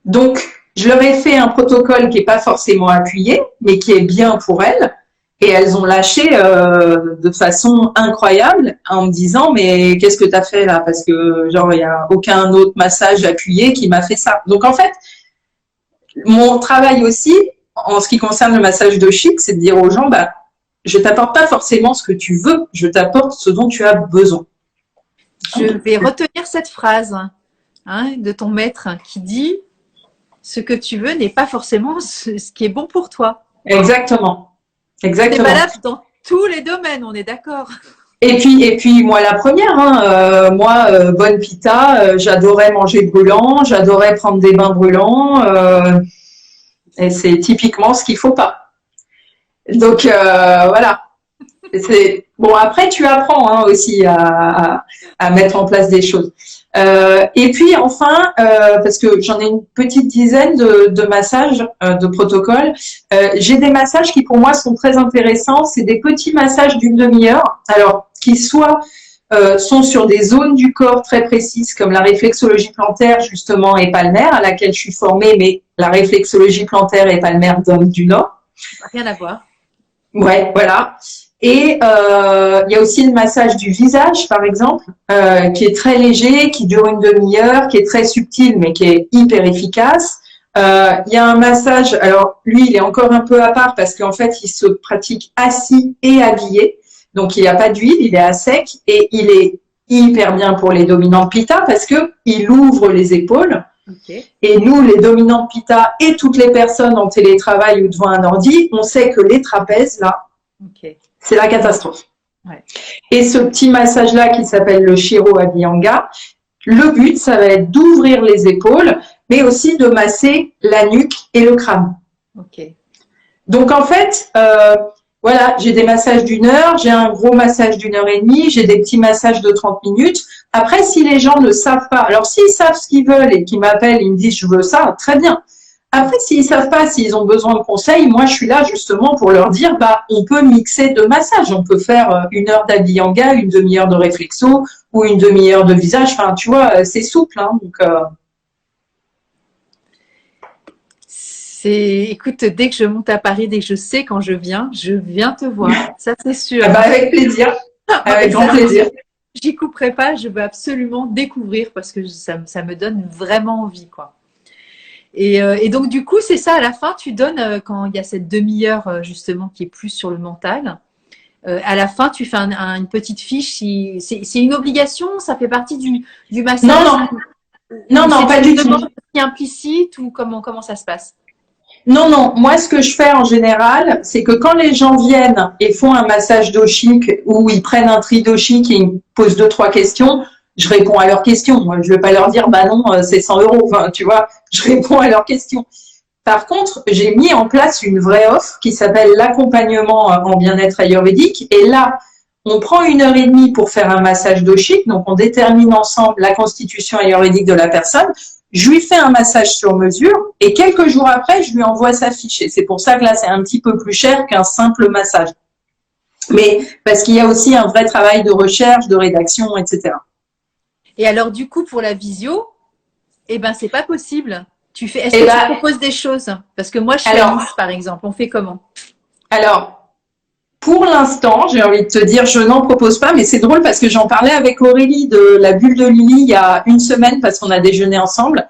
Donc, je leur ai fait un protocole qui n'est pas forcément appuyé, mais qui est bien pour elles. Et elles ont lâché de façon incroyable en me disant mais qu'est-ce que tu as fait là? Parce que genre il n'y a aucun autre massage appuyé qui m'a fait ça. Donc en fait, mon travail aussi, en ce qui concerne le massage doshique, c'est de dire aux gens, bah, je t'apporte pas forcément ce que tu veux, je t'apporte ce dont tu as besoin. Je vais retenir cette phrase de ton maître qui dit ce que tu veux n'est pas forcément ce qui est bon pour toi. Exactement. Exactement. C'est valable dans tous les domaines, on est d'accord. Et puis moi la première, bonne pita, j'adorais manger brûlant, j'adorais prendre des bains brûlants, et c'est typiquement ce qu'il faut pas. Donc voilà. Bon après tu apprends aussi à mettre en place des choses. Et puis enfin, parce que j'en ai une petite dizaine de massages, de protocoles, j'ai des massages qui pour moi sont très intéressants. C'est des petits massages d'une demi-heure, alors qui soit sont sur des zones du corps très précises comme la réflexologie plantaire justement et palmaire à laquelle je suis formée, mais la réflexologie plantaire et palmaire d'Homme du Nord. Rien à voir. Ouais, voilà. Et il y a aussi le massage du visage, par exemple, qui est très léger, qui dure une demi-heure, qui est très subtil, mais qui est hyper efficace. Il y a un massage, alors lui, il est encore un peu à part parce qu'en fait, il se pratique assis et habillé. Donc, il n'y a pas d'huile, il est à sec et il est hyper bien pour les dominantes pitta parce que il ouvre les épaules. Okay. Et nous, les dominantes pitta et toutes les personnes en télétravail ou devant un ordi, on sait que les trapèzes, là, okay. C'est la catastrophe. Ouais. Et ce petit massage-là qui s'appelle le Shiro Abhyanga, le but, ça va être d'ouvrir les épaules, mais aussi de masser la nuque et le crâne. Ok. Donc en fait, voilà, j'ai des massages d'1 heure, j'ai un gros massage d'1 heure et demie, j'ai des petits massages de 30 minutes. Après, si les gens ne savent pas, alors s'ils savent ce qu'ils veulent et qu'ils m'appellent, ils me disent je veux ça, très bien. Après, s'ils savent pas, s'ils ont besoin de conseils, moi je suis là justement pour leur dire, bah on peut mixer deux massages, on peut faire 1 heure d'Abhyanga, une demi-heure de réflexo ou une demi-heure de visage. Enfin, tu vois, c'est souple, hein, donc. Écoute, dès que je monte à Paris, dès que je sais quand je viens te voir. Ça, c'est sûr. Ah bah avec plaisir, avec grand plaisir. J'y couperai pas, je veux absolument découvrir parce que ça me donne vraiment envie, quoi. Et donc, du coup, c'est ça, à la fin, tu donnes, quand il y a cette demi-heure, justement, qui est plus sur le mental, à la fin, tu fais une petite fiche. C'est une obligation, ça fait partie du massage. Non, pas du tout. C'est implicite ou comment ça se passe? Non. Moi, ce que je fais en général, c'est que quand les gens viennent et font un massage doshik ou ils prennent un tri doshik et ils me posent 2-3 questions, je réponds à leurs questions. Moi, je vais pas leur dire, bah non, c'est 100 euros. Enfin, tu vois, je réponds à leurs questions. Par contre, j'ai mis en place une vraie offre qui s'appelle l'accompagnement en bien-être ayurvédique. Et là, on prend 1 heure et demie pour faire un massage doshik. Donc, on détermine ensemble la constitution ayurvédique de la personne. Je lui fais un massage sur mesure et quelques jours après, je lui envoie sa fiche. Et c'est pour ça que là, c'est un petit peu plus cher qu'un simple massage. Mais parce qu'il y a aussi un vrai travail de recherche, de rédaction, etc. Et alors, du coup, pour la visio, c'est pas possible. Est-ce que tu proposes des choses? Parce que moi, je suis à Nice, par exemple. On fait comment? Alors, pour l'instant, j'ai envie de te dire, je n'en propose pas, mais c'est drôle parce que j'en parlais avec Aurélie de la bulle de Lily il y a une semaine parce qu'on a déjeuné ensemble.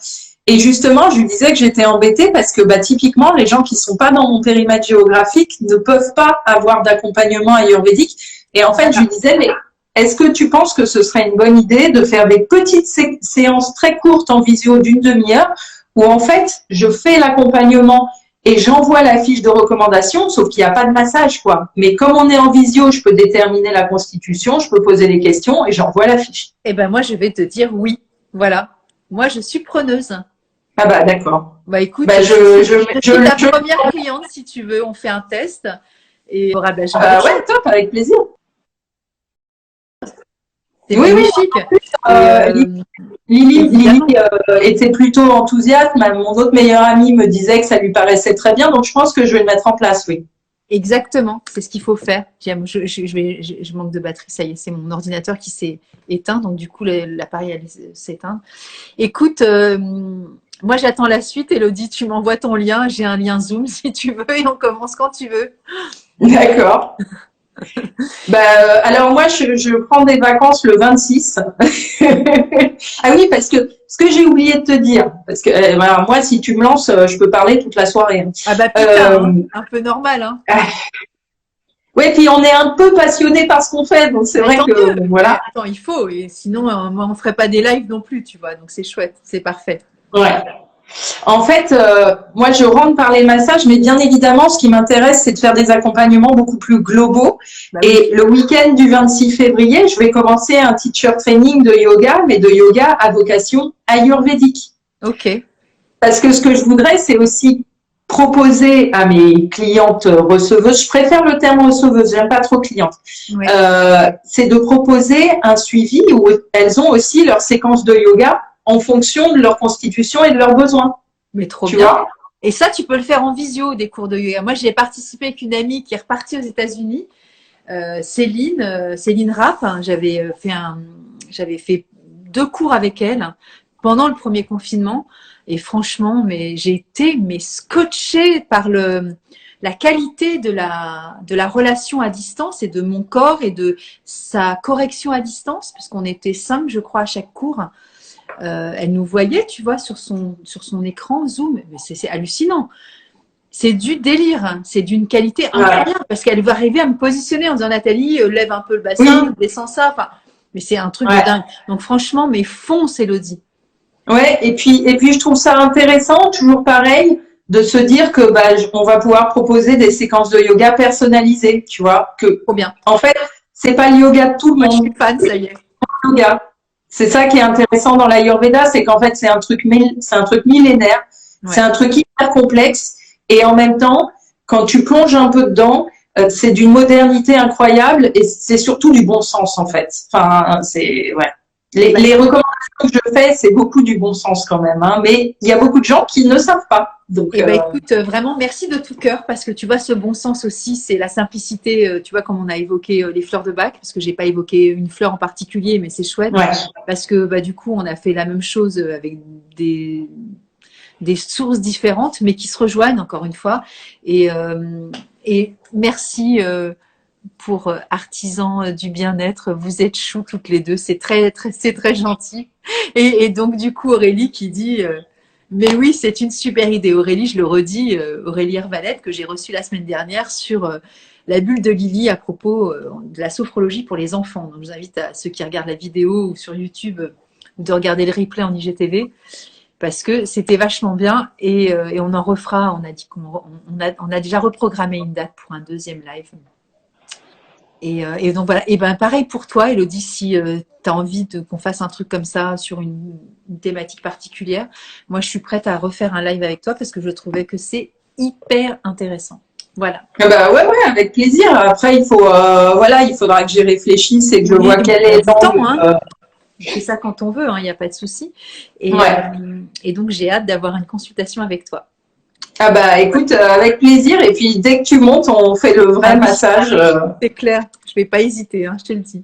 Et justement, je lui disais que j'étais embêtée parce que typiquement, les gens qui sont pas dans mon périmètre géographique ne peuvent pas avoir d'accompagnement ayurvédique. Et en fait, je lui disais, mais est-ce que tu penses que ce serait une bonne idée de faire des petites séances très courtes en visio d'une demi-heure où en fait, je fais l'accompagnement et j'envoie la fiche de recommandation, sauf qu'il n'y a pas de massage, quoi. Mais comme on est en visio, je peux déterminer la constitution, je peux poser les questions et j'envoie la fiche. Moi, je vais te dire oui. Voilà. Moi, je suis preneuse. Ah bah, d'accord. Bah, écoute, je suis ta première cliente, si tu veux. On fait un test. Et ouais, top, avec plaisir. C'est magnifique. Lily était plutôt enthousiaste. Mon autre meilleure amie me disait que ça lui paraissait très bien. Donc, je pense que je vais le mettre en place, oui. Exactement, c'est ce qu'il faut faire. Je manque de batterie, ça y est, c'est mon ordinateur qui s'est éteint. Donc, du coup, l'appareil allait s'éteindre. Écoute, moi, j'attends la suite. Elodie, tu m'envoies ton lien. J'ai un lien Zoom si tu veux et on commence quand tu veux. D'accord. Alors moi, je prends des vacances le 26. Ah oui, parce que ce que j'ai oublié de te dire, parce que moi, si tu me lances, je peux parler toute la soirée. Ah bah putain, un peu normal, hein. Ouais, puis on est un peu passionné par ce qu'on fait, donc c'est vrai que voilà. Attends, il faut, et sinon, moi, on ferait pas des lives non plus, tu vois. Donc c'est chouette, c'est parfait. Ouais. En fait, moi, je rentre par les massages, mais bien évidemment, ce qui m'intéresse, c'est de faire des accompagnements beaucoup plus globaux. Bah oui. Et le week-end du 26 février, je vais commencer un teacher training de yoga, mais de yoga à vocation ayurvédique. Ok. Parce que ce que je voudrais, c'est aussi proposer à mes clientes receveuses, je préfère le terme receveuse, j'aime pas trop cliente, oui. C'est de proposer un suivi où elles ont aussi leur séquence de yoga en fonction de leur constitution et de leurs besoins. Mais trop bien. Et ça, tu peux le faire en visio, des cours de yoga. Moi, j'ai participé avec une amie qui est repartie aux États-Unis, Céline Rapp. Hein, j'avais fait 2 cours avec elle pendant le premier confinement. Et franchement, j'ai été scotchée par la qualité de la relation à distance et de mon corps et de sa correction à distance, puisqu'on était 5, je crois, à chaque cours. Elle nous voyait, tu vois, sur son écran Zoom. Mais c'est hallucinant. C'est du délire. Hein. C'est d'une qualité incroyable parce qu'elle va arriver à me positionner en disant Nathalie, lève un peu le bassin, descends ça. Enfin, mais c'est un truc de dingue. Donc franchement, mais fonce, Elodie. Ouais. Et puis je trouve ça intéressant, toujours pareil, de se dire que on va pouvoir proposer des séquences de yoga personnalisées, tu vois. Trop bien. En fait, c'est pas le yoga de tout le Moi, je monde. suis fan, ça y est. Yoga. C'est ça qui est intéressant dans l'Ayurveda, c'est qu'en fait, c'est un truc millénaire, c'est Ouais. un truc hyper complexe, et en même temps, quand tu plonges un peu dedans, c'est d'une modernité incroyable, et c'est surtout du bon sens, en fait. Enfin, c'est, ouais. Les recommandations que je fais, c'est beaucoup du bon sens quand même, hein, mais il y a beaucoup de gens qui ne savent pas. Donc, Eh ben, écoute, vraiment, merci de tout cœur parce que tu vois, ce bon sens aussi, c'est la simplicité. Tu vois, comme on a évoqué les fleurs de bac, parce que j'ai pas évoqué une fleur en particulier, mais c'est chouette ouais. parce que bah, du coup, on a fait la même chose avec des, des sources différentes, mais qui se rejoignent encore une fois. Et merci pour Artisans du bien-être. Vous êtes choux toutes les deux, c'est très gentil. Et donc du coup, Aurélie qui dit. Mais oui, c'est une super idée. Aurélie, je le redis, Aurélie Hervalette, que j'ai reçue la semaine dernière sur la bulle de Lily à propos de la sophrologie pour les enfants. Donc, je vous invite à ceux qui regardent la vidéo ou sur YouTube de regarder le replay en IGTV parce que c'était vachement bien et on en refera. On a dit on a déjà reprogrammé une date pour un deuxième live. Et donc voilà, et ben pareil pour toi, Elodie, si tu as envie qu'on fasse un truc comme ça sur une thématique particulière, moi je suis prête à refaire un live avec toi parce que je trouvais que c'est hyper intéressant. Voilà. Bah ouais, avec plaisir. Après, voilà, il faudra que j'y réfléchisse et que je Oui, vois quel est temps, l'angle. hein. On fait ça quand on veut, il n'y a pas de souci. Ouais. Et donc j'ai hâte d'avoir une consultation avec toi. Ah bah écoute, avec plaisir. Et puis dès que tu montes, on fait le vrai massage. C'est clair, je vais pas hésiter, hein, je te le dis.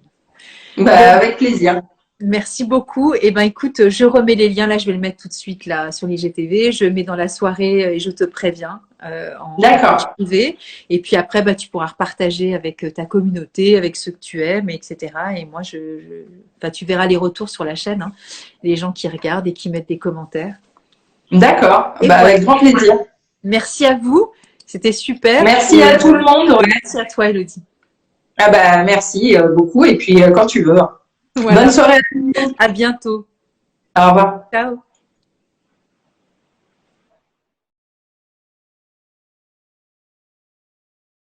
Bah avec plaisir. Merci beaucoup. Eh ben, écoute, je remets les liens. Là, je vais le mettre tout de suite là sur l'IGTV. Je mets dans la soirée et je te préviens en D'accord. privé. Et puis après, bah, tu pourras repartager avec ta communauté, avec ceux que tu aimes, etc. Et moi, enfin, tu verras les retours sur la chaîne, hein, les gens qui regardent et qui mettent des commentaires. D'accord. Et Bah voilà. avec grand plaisir. Merci à vous. C'était super. Merci à tout le monde. Ouais. Merci à toi, Elodie. Ah bah merci beaucoup. Et puis quand tu veux. Voilà. Bonne soirée. À bientôt. Au revoir. Ciao.